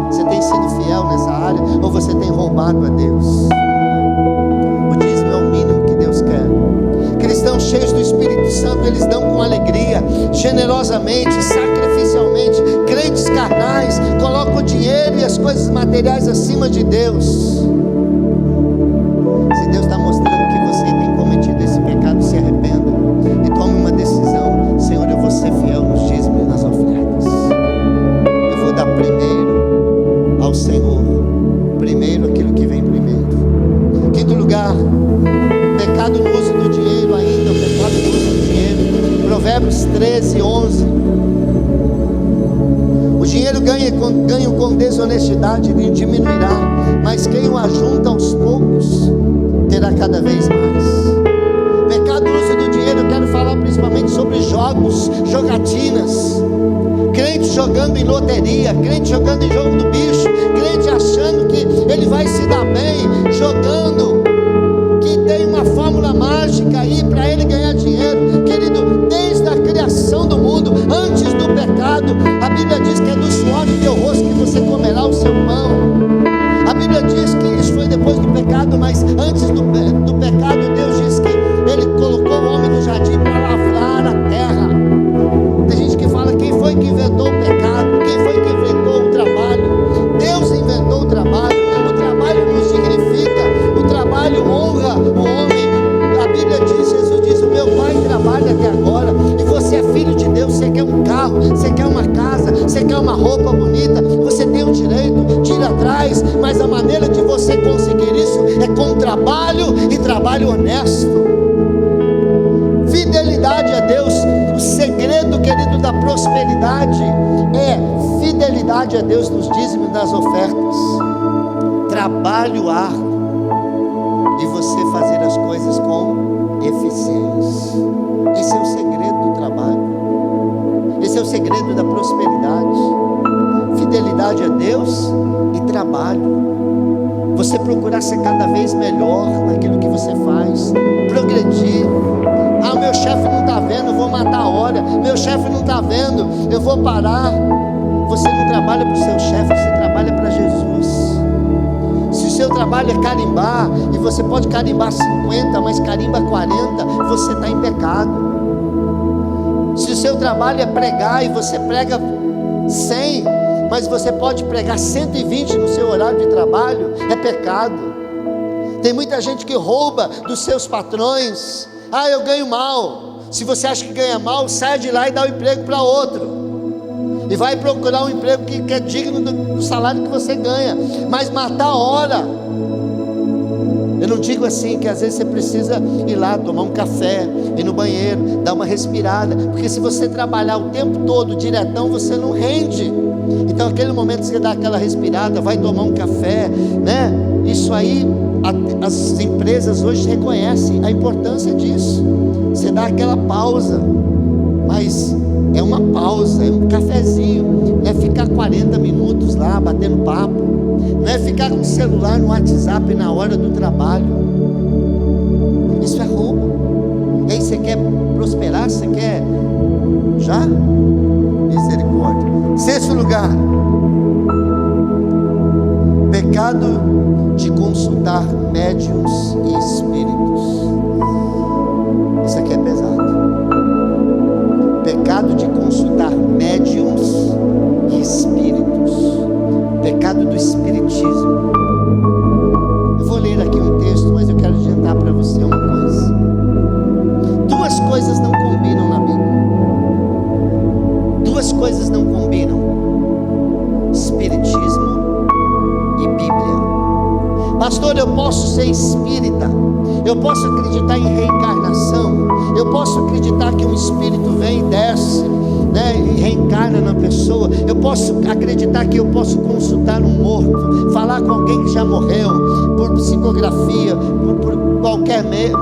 Você tem sido fiel nessa área, ou você tem roubado a Deus? O dízimo é o mínimo que Deus quer. Cristãos cheios do Espírito Santo, eles dão com alegria, generosamente, sacrificialmente. Crentes carnais colocam o dinheiro e as coisas materiais acima de Deus. Se Deus está mostrando que você tem cometido esse pecado, se arrependa e tome uma decisão: Senhor, eu vou ser fiel nos dízimos e nas ofertas. Eu vou dar primeiro ao Senhor, primeiro aquilo que vem primeiro. Quinto lugar, pecado no uso do dinheiro ainda, o pecado no uso do dinheiro. Provérbios 13, 11. O dinheiro ganho com desonestidade diminuirá, mas quem o ajunta aos poucos terá cada vez mais. Pecado no uso do dinheiro, eu quero falar principalmente sobre jogos, jogatinas. Crente jogando em loteria, crente jogando em jogo do bicho, crente achando que ele vai se dar bem jogando, que tem uma fórmula mágica aí para ele ganhar dinheiro. Querido, desde a criação do mundo, antes do pecado, a Bíblia diz que é do suor do teu rosto que você comerá o seu pão. A Bíblia diz que isso foi depois do pecado, mas antes do pecado, Deus diz que Ele colocou o homem no jardim para lavrar a terra. Tem gente que fala: quem foi que inventou o pecado? Quem foi que inventou o trabalho? Deus inventou o trabalho. O trabalho nos dignifica, o trabalho honra o homem. A Bíblia diz, Jesus diz: o meu pai trabalha até agora, e você é filho de Deus. Você quer um carro, você quer uma casa, você quer uma roupa bonita, você tem o direito de ir atrás, mas a maneira de você conseguir isso é com trabalho, e trabalho honesto. Fidelidade a Deus. O segredo, querido, da prosperidade é fidelidade a Deus nos dízimos e nas ofertas. Trabalho árduo e você fazer as coisas com eficiência. Esse é o segredo do trabalho. Esse é o segredo da prosperidade. Fidelidade a Deus e trabalho. Você procurar ser cada vez melhor naquilo que você faz, progredir. Ah, meu chefe não está vendo, eu vou matar a hora. Meu chefe não está vendo, eu vou parar. Você não trabalha para o seu chefe, você trabalha para Jesus. Se o seu trabalho é carimbar, e você pode carimbar 50, mas carimba 40, você está em pecado. Se o seu trabalho é pregar, e você prega 100, mas você pode pregar 120 no seu horário de trabalho, é pecado. Tem muita gente que rouba dos seus patrões. Ah, eu ganho mal. Se você acha que ganha mal, sai de lá e dá o emprego para outro. E vai procurar um emprego que é digno do salário que você ganha. Mas matar a hora. Eu não digo assim que às vezes você precisa ir lá tomar um café, ir no banheiro, dar uma respirada. Porque se você trabalhar o tempo todo diretão, você não rende. Então aquele momento que você dá aquela respirada, vai tomar um café, né? Isso aí, as empresas hoje reconhecem a importância disso. Você dá aquela pausa, mas é uma pausa, é um cafezinho. Não é ficar 40 minutos lá batendo papo, não é ficar com o celular no WhatsApp na hora do trabalho. Isso é roubo. E aí você quer prosperar, você quer já? Misericórdia. Sexto lugar, pecado de consultar médiuns e espíritos. Isso aqui é pesado. Pecado de consultar médiuns e espíritos. Pecado do espiritismo. Eu vou ler aqui um texto, mas eu quero adiantar para você uma coisa. Duas coisas não combinam na Bíblia. Duas coisas não combinam: espiritismo e Bíblia. Pastor, eu posso ser espírita, eu posso acreditar em reencarnação, eu posso acreditar que um espírito vem e desce, né, e reencarna na pessoa. Eu posso acreditar que eu posso consultar um morto, falar com alguém que já morreu, por psicografia, por qualquer meio.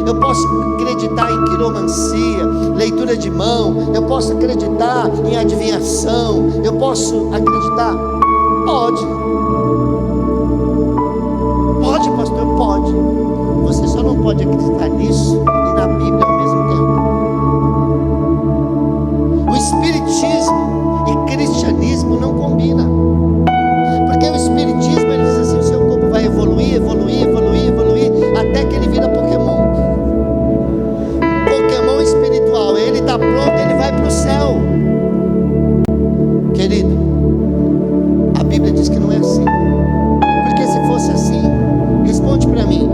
Eu posso acreditar em quiromancia, leitura de mão. Eu posso acreditar em adivinhação. Eu posso acreditar? Pode. Pode, pastor? Pode. Você só não pode acreditar nisso e na Bíblia ao mesmo tempo. O espiritismo e cristianismo não combinam. Porque o espiritismo, ele diz assim: o seu corpo vai evoluir, evoluir, evoluir, evoluir, até que ele vira Pokémon. Pokémon espiritual, ele está pronto, ele vai para o céu. Querido, a Bíblia diz que não é assim. Porque se fosse assim, responde para mim.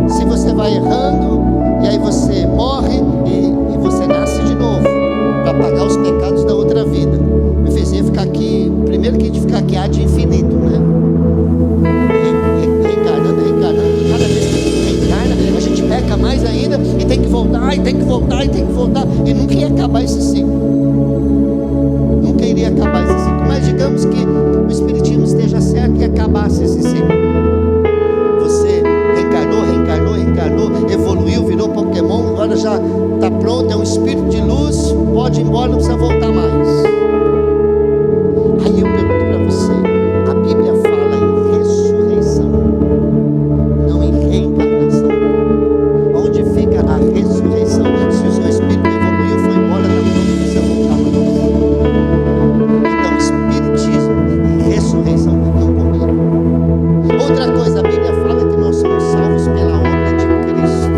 Se você vai errando, e aí você morre, e você nasce de novo, para pagar os pecados da outra vida. Me fazia ficar aqui, primeiro que a gente ficar aqui há de infinito, né? Reencarnando, cada vez que a gente reencarna, a gente peca mais ainda, e tem que voltar, e tem que voltar, e tem que voltar, e nunca ia acabar esse ciclo. Nunca iria acabar esse ciclo. Mas digamos que o espiritismo esteja certo e acabasse esse ciclo. Você reencarnou, evoluiu, virou Pokémon, agora já está pronto, é um espírito de luz, pode ir embora, não precisa voltar mais. Aí eu pergunto para você, a Bíblia fala em ressurreição, não em reencarnação. Onde fica a ressurreição? Se o seu espírito evoluiu, foi embora, está pronto, não precisa voltar mais. Então espiritismo e ressurreição não combinam. Outra coisa, a Bíblia fala que nós somos salvos pela obra de Cristo,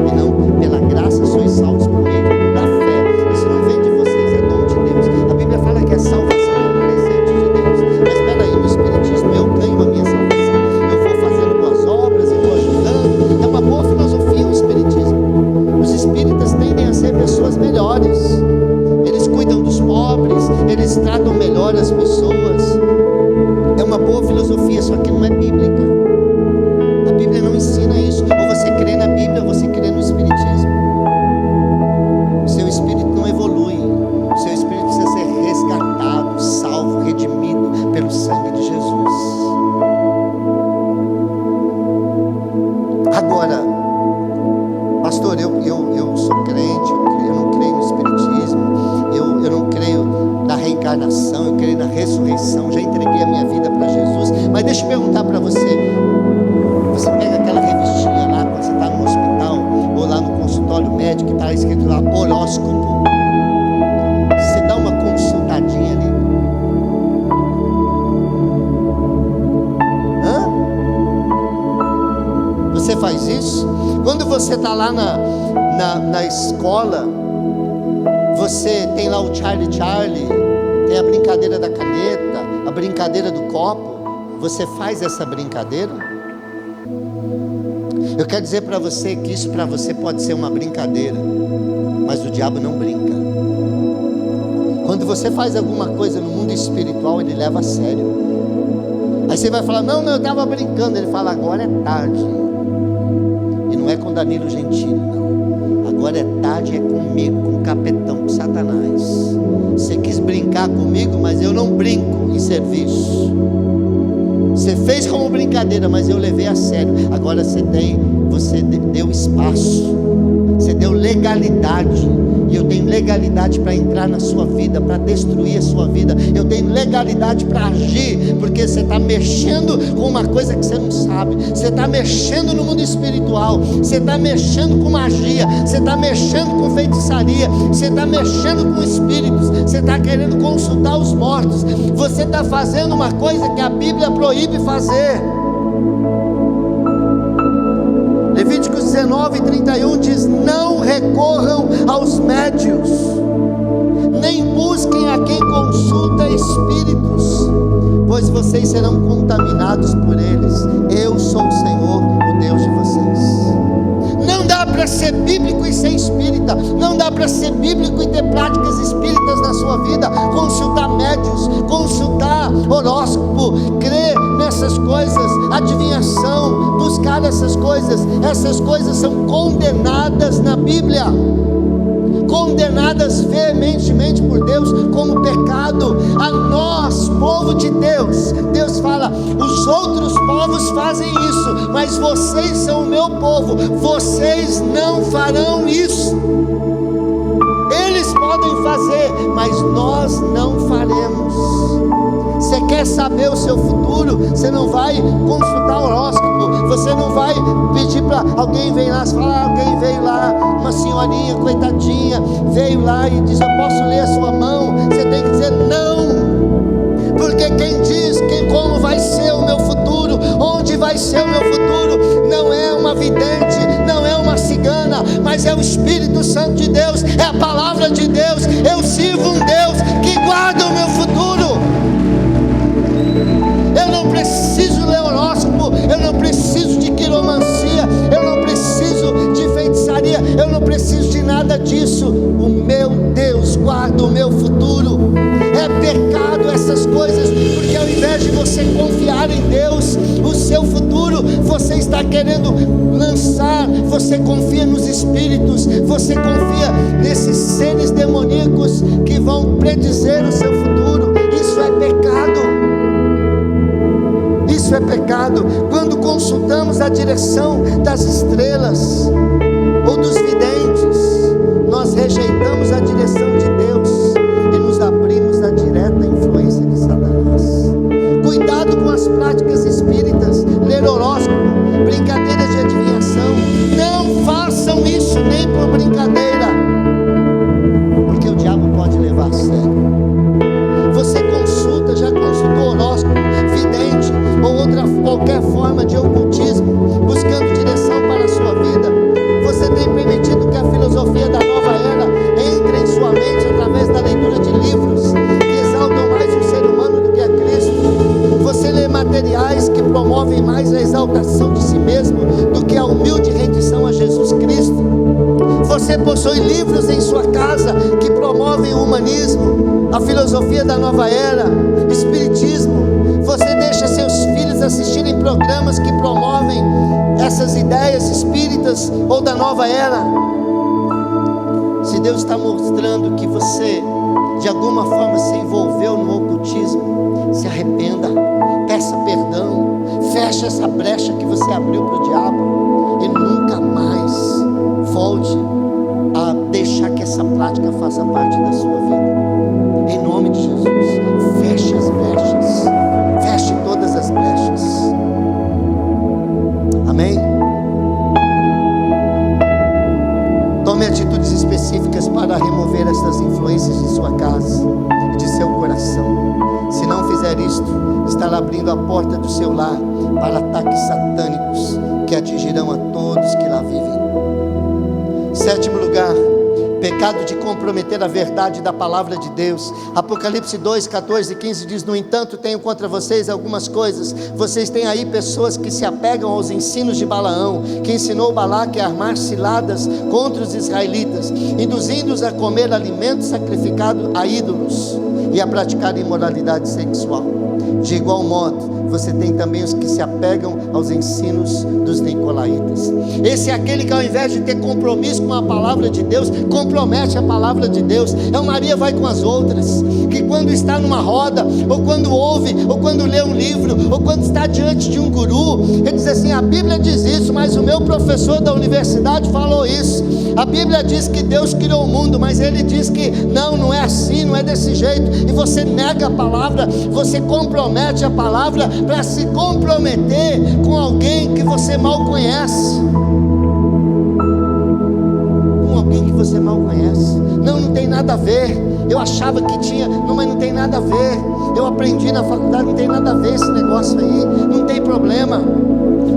e não pela graça. Sois salvos por meio da fé. Isso não vem de vocês, é dom de Deus. A Bíblia fala que a salvação é um presente de Deus. Mas espera aí, no espiritismo eu ganho a minha salvação, eu vou fazendo boas obras, eu vou ajudando. É uma boa filosofia o espiritismo. Os espíritas tendem a ser pessoas melhores, eles cuidam dos pobres, eles tratam melhor as pessoas. É uma boa filosofia, só que não é bíblica. A Bíblia não ensina isso. Ou você crê na Bíblia, ou você crê no espiritismo. O seu espírito não evolui. O seu espírito precisa ser resgatado, salvo, redimido pelo sangue de Jesus. Agora, pastor, eu sou crente, eu não creio no espiritismo, eu não creio na reencarnação, eu creio na ressurreição, já entreguei a minha vida para Jesus. Mas deixa eu perguntar para você. Você pega aquela revistinha lá quando você está no hospital ou lá no consultório médico, que está escrito lá horóscopo. Você dá uma consultadinha ali. Hã? Você faz isso? Quando você está lá na escola, você tem lá o Charlie, tem a brincadeira da caneta, a brincadeira do copo. Você faz essa brincadeira? Eu quero dizer para você que isso para você pode ser uma brincadeira, mas o diabo não brinca. Quando você faz alguma coisa no mundo espiritual, ele leva a sério. Aí você vai falar, não, eu estava brincando. Ele fala, agora é tarde. E não é com Danilo Gentili, não. Agora é tarde, é comigo, com o capetão, com Satanás. Você quis brincar comigo, mas eu não brinco em serviço. Você fez como brincadeira, mas eu levei a sério. Agora você deu espaço, você deu legalidade. E eu tenho legalidade para entrar na sua vida, para destruir a sua vida. Eu tenho legalidade para agir, porque você está mexendo com uma coisa que você não sabe. Você está mexendo no mundo espiritual. Você está mexendo com magia. Você está mexendo com feitiçaria. Você está mexendo com espíritos. Você está querendo consultar os mortos. Você está fazendo uma coisa que a Bíblia proíbe fazer. Levíticos 19:31 diz: não recorram aos médios, nem busquem a quem consulta espíritos, pois vocês serão contaminados por eles. Eu sou o Senhor, o Deus de vocês. Não dá para ser bíblico e ser espírita. Não dá para ser bíblico e ter práticas espíritas na sua vida. Consultar médios, consultar horóscopo, crer nessas coisas, adivinhação, buscar essas coisas são condenadas na Bíblia, condenadas veementemente por Deus como pecado. A nós, povo de Deus, Deus fala: os outros povos fazem isso, mas vocês são o meu povo, vocês não farão isso. Eles podem fazer, mas nós não faremos. Você quer saber o seu futuro? Você não vai consultar o horóscopo. Você não vai pedir para alguém vir lá. Você fala, alguém veio lá, uma senhorinha coitadinha veio lá e diz: eu posso ler a sua mão? Você tem que dizer não, porque quem diz como vai ser o meu futuro, onde vai ser o meu futuro, não é uma vidente, não é uma cigana, mas é o Espírito Santo de Deus, é a palavra de Deus. Eu sirvo um Deus que guarda o meu futuro. Eu não preciso ler horóscopo, eu não preciso de quiromancia, eu não preciso de feitiçaria, eu não preciso de nada disso. O meu Deus guarda o meu futuro. É pecado essas coisas, porque ao invés de você confiar em Deus, o seu futuro, você está querendo lançar, você confia nos espíritos, você confia nesses seres demoníacos que vão predizer o seu futuro. Isso é pecado. Isso é pecado. Quando consultamos a direção das estrelas ou dos videntes, nós rejeitamos a direção de Deus e nos abrimos à direta influência de Satanás. Cuidado com as práticas espíritas, ler horóscopo, brincadeiras de adivinhação. Não façam isso nem por brincadeira, porque o diabo pode levar a sério. Você já consultou horóscopo, vidente ou qualquer forma de ocultismo, buscando direção para a sua vida? Você tem permitido que a filosofia da nova era entre em sua mente através da leitura de livros que exaltam mais o ser humano do que a Cristo? Você lê materiais que promovem mais a exaltação de si mesmo do que a humilde rendição a Jesus Cristo? Você possui livros em sua casa que promovem o humanismo, a filosofia da nova era, espiritismo? Você deixa seus filhos assistirem programas que promovem essas ideias espíritas ou da nova era? Se Deus está mostrando que você de alguma forma se envolveu no ocultismo, se arrependa, peça perdão, feche essa brecha que você abriu para o diabo e nunca mais volte a deixar que essa prática faça parte da sua vida. Em nome de Jesus, feche as brechas, feche todas as brechas. Amém? Tome atitudes específicas para remover essas influências de sua casa e de seu coração. Se não fizer isto, estará abrindo a porta do seu lar para ataques satânicos que atingirão a todos que lá vivem. Sétimo lugar, pecado de comprometer a verdade da palavra de Deus. Apocalipse 2, 14 e 15 diz: no entanto, tenho contra vocês algumas coisas. Vocês têm aí pessoas que se apegam aos ensinos de Balaão, que ensinou Balaque a armar ciladas contra os israelitas, induzindo-os a comer alimento sacrificado a ídolos e a praticar imoralidade sexual. De igual modo, você tem também os que se apegam aos ensinos dos nicolaítas. Esse é aquele que, ao invés de ter compromisso com a palavra de Deus, compromete a palavra de Deus. É uma Maria vai com as outras, que quando está numa roda, ou quando ouve, ou quando lê um livro, ou quando está diante de um guru, ele diz assim: a Bíblia diz isso, mas o meu professor da universidade falou isso. A Bíblia diz que Deus criou o mundo, mas ele diz que não é assim, não é desse jeito. E você nega a palavra, você compromete a palavra para se comprometer com alguém que você mal conhece. Com alguém que você mal conhece. Não tem nada a ver. Eu achava que tinha, mas não tem nada a ver. Eu aprendi na faculdade, não tem nada a ver esse negócio aí. Não tem problema.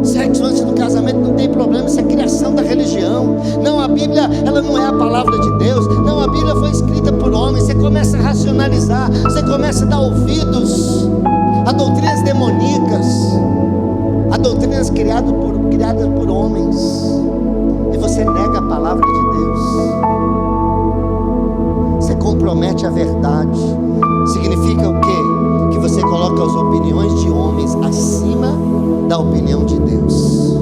Sexo antes do casamento não tem problema, isso é criação da religião. Não, a Bíblia, ela não é a palavra de Deus. Não, a Bíblia foi escrita por homens. Você começa a racionalizar, você começa a dar ouvidos a doutrinas demoníacas, a doutrinas criadas por homens, e você nega a palavra de Deus. Você compromete a verdade. Significa o quê? Que você coloca as opiniões de homens acima da opinião de Deus.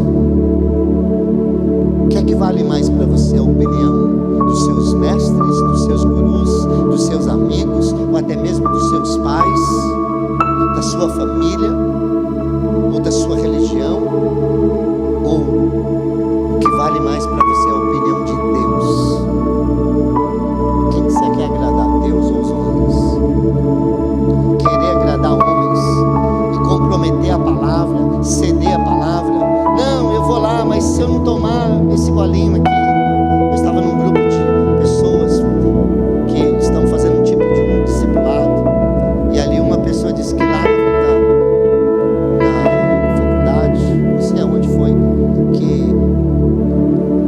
O que é que vale mais para você? A opinião dos seus mestres, dos seus gurus, dos seus amigos, ou até mesmo dos seus pais, da sua família, ou da sua religião? Ou o que vale mais para você é a opinião de Deus? Quem que você quer agradar, Deus ou os homens? Querer agradar homens e comprometer a palavra, ceder a palavra. Não, eu vou lá, mas se eu não tomar esse golinho aqui. Eu estava num grupo de pessoas que estão fazendo um tipo de um discipulado, e ali uma pessoa disse que lá na faculdade, não sei aonde foi, que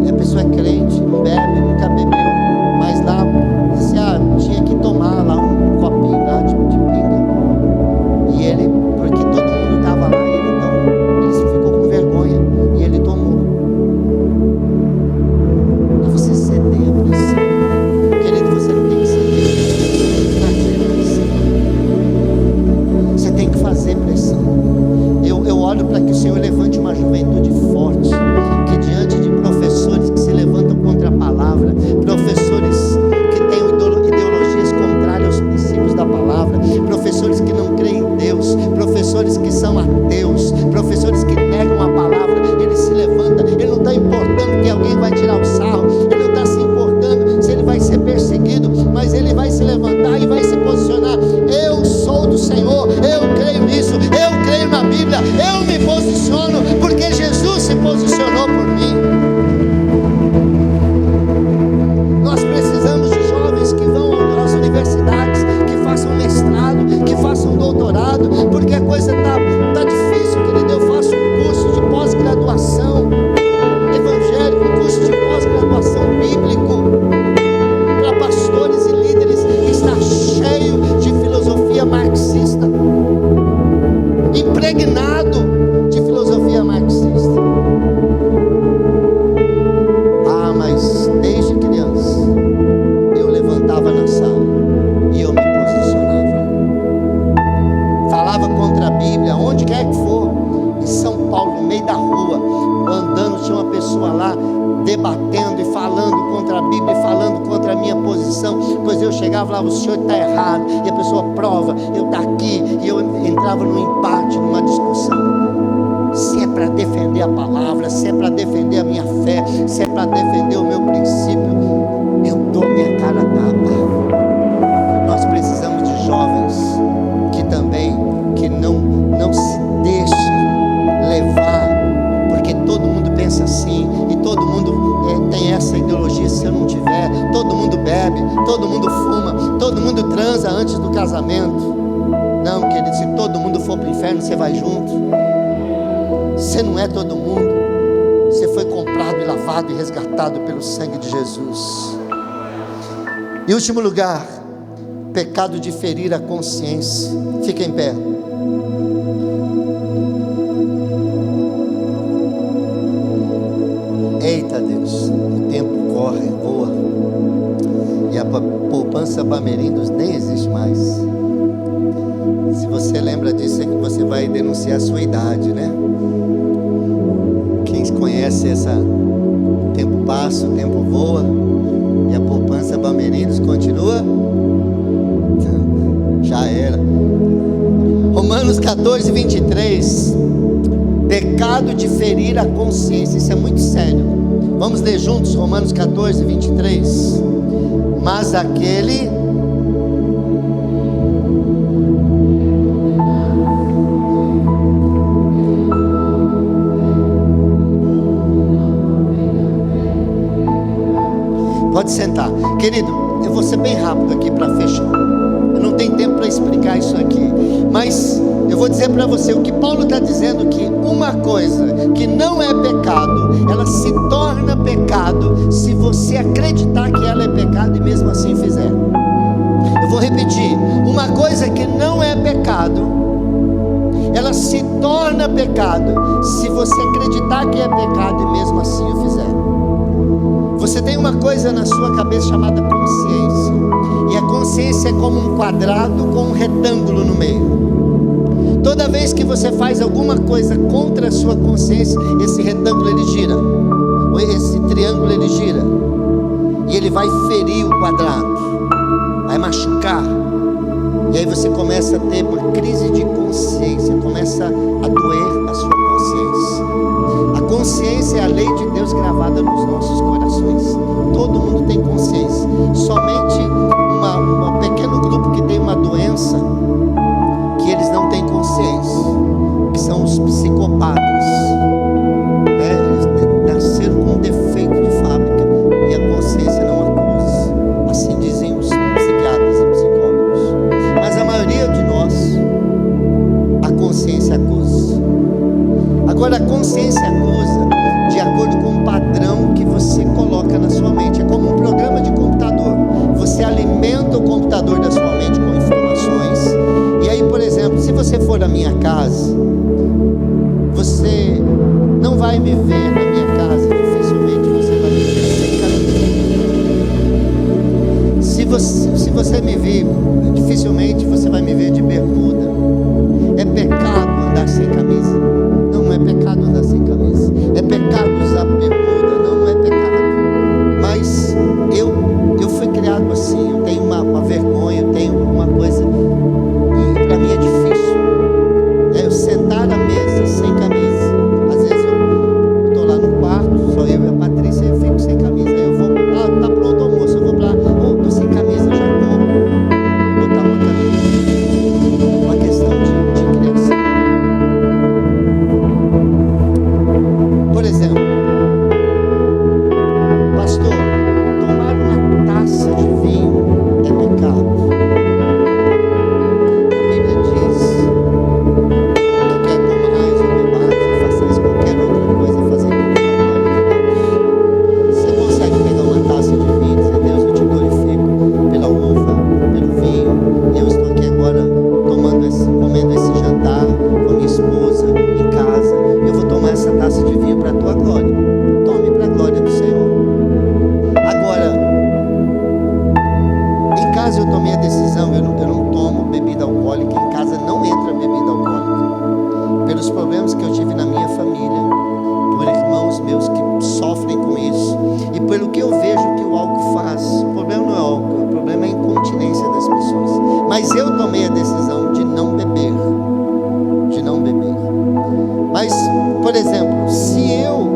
a pessoa é crente, não bebe, nunca bebeu, mas lá disse, tinha que tomar lá um copinho lá de pinga, e ele, porque todo mundo estava lá, e ele não, ele ficou com vergonha, e ele tomou. E você ceder a pressão, querido, você não tem que ceder, você tem que fazer pressão. Eu oro para que o Senhor levante uma juventude forte, que diante de professores que se levantam contra a palavra, professores que têm ideologias contrárias aos princípios da palavra, professores que não creem em Deus, professores que são ateus, professores que negam a palavra, ele se levanta, ele não está importando que alguém vai tirar o sarro, ele não está se importando se ele vai ser perseguido, mas ele vai se levantar e vai se posicionar. Eu sou do Senhor, eu creio nisso, eu creio na Bíblia, eu me posiciono porque Jesus se posicionou por mim. Nós precisamos de jovens que vão às universidades, que façam mestrado, que façam doutorado, porque a coisa está difícil, querido. Eu faço um curso de pós-graduação evangélico, um curso de pós-graduação bíblico para pastores e líderes, que está cheio de filosofia marxista, impregnado de filosofia marxista. Mas desde criança eu levantava na sala e eu me posicionava, falava contra a Bíblia, onde quer que for. Em São Paulo, no meio da rua, andando, tinha uma pessoa lá debatendo e falando contra a Bíblia e falando contra a minha posição, pois eu chegava lá, o senhor está errado, e a pessoa prova, eu estou aqui, e eu entrava num empate, numa discussão. Se é para defender a palavra, se é para defender a minha fé, se é para defender o meu princípio, eu dou minha cara a tapa. Nós precisamos de jovens que também, que não se deixem levar, porque todo mundo pensa assim, e todo mundo tem essa ideologia. Se eu não tiver, todo mundo bebe, todo mundo fuma, todo mundo transa antes do casamento. Não, querido, se todo mundo for para o inferno, você vai junto. Você não é todo mundo. Você foi comprado e lavado e resgatado pelo sangue de Jesus. Em último lugar, pecado de ferir a consciência. Fica em pé. Eita Deus, o tempo corre, voa. E a poupança Bamerindos nem existe mais. Se você lembra disso, é que você vai denunciar a sua idade, né? Quem conhece essa... O tempo passa, o tempo voa. E a poupança Bamerindos continua? Já era. Romanos 14, 23. Pecado de ferir a consciência. Isso é muito sério. Vamos ler juntos Romanos 14, 23. Mas aquele... Pode sentar. Querido, eu vou ser bem rápido aqui para fechar. Eu não tenho tempo para explicar isso aqui. Mas eu vou dizer para você o que Paulo está dizendo, que uma coisa que não é pecado, ela se torna pecado se você acreditar que ela é pecado e mesmo assim fizer. Eu vou repetir. Uma coisa que não é pecado, ela se torna pecado se você acreditar que é pecado e mesmo assim o fizer. Você tem uma coisa na sua cabeça chamada consciência. E a consciência é como um quadrado com um retângulo no meio. Toda vez que você faz alguma coisa contra a sua consciência, esse retângulo ele gira. Ou esse triângulo ele gira. E ele vai ferir o quadrado. Vai machucar. E aí você começa a ter uma crise de consciência. Começa a doer a sua consciência. A consciência é a lei de Deus gravada nos nossos corações. Todo mundo tem consciência. Somente um pequeno grupo que tem uma doença que eles não têm consciência, que são os psicopatas. Eles nasceram com um defeito de fábrica e a consciência não acusa. Assim dizem os psiquiatras e psicólogos. Mas a maioria de nós, a consciência acusa. Agora a consciência acusa de acordo com um padrão que você coloca na sua mente. É como um programa de computador. Você alimenta o computador da sua mente com informações. E aí, por exemplo, se você for na minha casa, você não vai me ver na minha casa. Dificilmente você vai me ver sem camisa. Se você me vir, dificilmente você vai me ver de bermuda. É pecado andar sem camisa? Não é pecado andar sem camisa. É pecado usar bermuda? Não é pecado. Mas eu fui criado assim. Eu tenho uma vergonha, eu tenho uma coisa. E para mim é difícil. Eu sentar à mesa sem camisa. Às vezes eu estou lá no quarto, só eu e a Patrícia, e eu fico sem camisa. Aí eu vou, tá pronto o almoço, eu vou para lá. Estou sem camisa, já vou botar uma camisa. Uma questão de criação. Por exemplo, pastor, tomar uma taça de vinho é pecado. A Bíblia diz que quer comais ou bebais ou façais qualquer outra coisa, fazendo para a glória de Deus. Você consegue pegar uma taça de vinho e dizer: Deus, eu te glorifico pela uva, pelo vinho. Eu estou aqui agora comendo esse jantar com a minha esposa em casa. Eu vou tomar essa taça de vinho para a tua glória. Tome para a glória do Senhor. Agora, em casa eu tomei a decisão, eu não tomo bebida alcoólica. Em casa não entra bebida alcoólica. Pelos problemas que eu tive na minha família, por irmãos meus que sofrem com isso, e pelo que eu vejo que o álcool faz. O problema não é o álcool, o problema é a incontinência das pessoas. Mas eu tomei a decisão de não beber. De não beber. Mas, por exemplo, se eu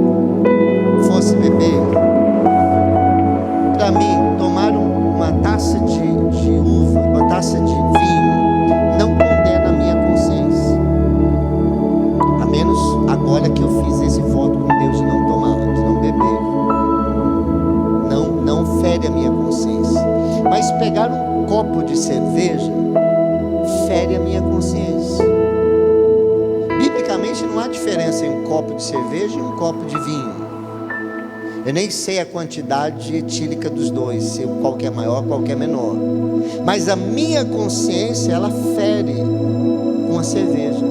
fosse beber, para mim, tomar uma taça de uva, uma taça de vinho, não condena a minha consciência. A menos agora que eu fiz esse voto com Deus de não tomar, de não beber. Não fere a minha consciência. Mas pegar um copo de cerveja fere a minha consciência. Biblicamente não há diferença em um copo de cerveja e um copo de vinho. Eu nem sei a quantidade etílica dos dois, se qual que é maior, qual que é menor. Mas a minha consciência, ela fere com a cerveja.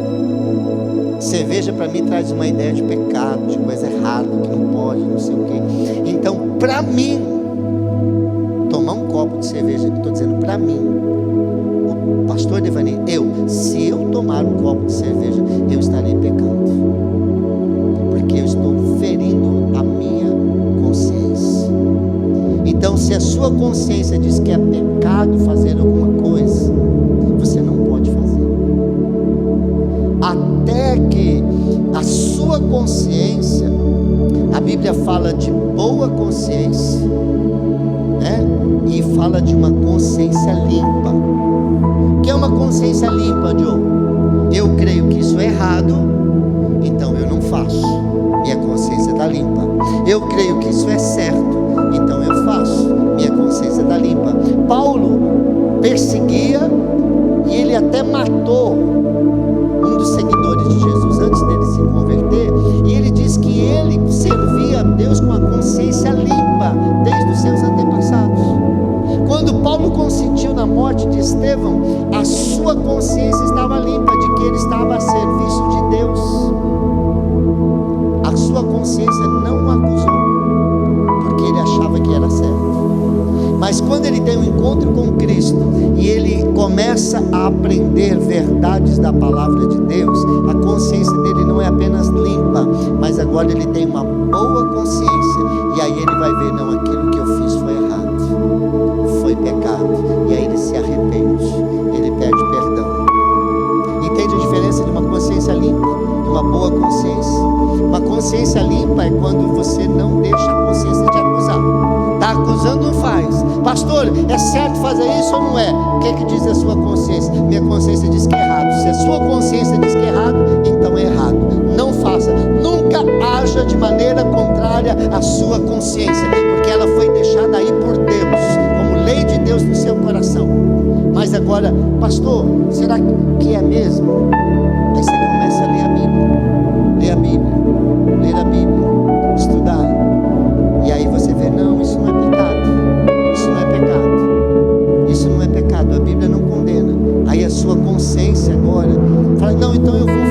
Cerveja para mim traz uma ideia de pecado, de coisa errada, que não pode, não sei o quê. Então, para mim, tomar um copo de cerveja, estou dizendo para mim, o pastor Devani, se eu tomar um copo de cerveja, eu estarei pecando. Porque eu estou ferindo a minha consciência. Então, se a sua consciência diz que é pecado fazer alguma coisa, você não pode fazer. Até que a sua consciência, a Bíblia fala de boa consciência, né? E fala de uma consciência limpa. O que é uma consciência limpa, Joe? Eu creio que isso é errado, então eu não faço. Minha consciência está limpa. Eu creio que isso é certo, então eu faço. Minha consciência está limpa. Paulo perseguia e ele até matou um dos seguidores de Jesus antes dele se converter. E ele diz que ele servia a Deus com a consciência limpa desde os seus antepassados. Quando Paulo consentiu na morte de Estevão, a sua consciência estava limpa de que ele estava a serviço de Deus. A sua consciência não o acusou, porque ele achava que era certo. Mas quando ele tem um encontro com Cristo e ele começa a aprender verdades da palavra de Deus, a consciência dele não é apenas limpa, mas agora ele tem uma boa consciência. E aí ele vai ver, não, aquilo que eu fiz foi errado, foi pecado. E aí ele se arrepende, ele pede perdão. Entende a diferença de uma consciência limpa e uma boa consciência? Uma consciência limpa é quando você não deixa a consciência te acusar. Está acusando, não faz. Pastor, é certo fazer isso ou não é? O que é que diz a sua consciência? Minha consciência diz que é errado. Se a sua consciência diz que é errado, então é errado. Não faça. Nunca haja de maneira contrária à sua consciência, porque ela foi deixada aí por Deus, como lei de Deus no seu coração. Mas agora, pastor, será que é mesmo? Aí você começa a ler a Bíblia. Ler a Bíblia. Ler a Bíblia. Estudar. E aí você vê, não, isso não é pecado. Isso não é pecado. Isso não é pecado. A Bíblia não condena. Aí a sua consciência agora fala, não, então eu vou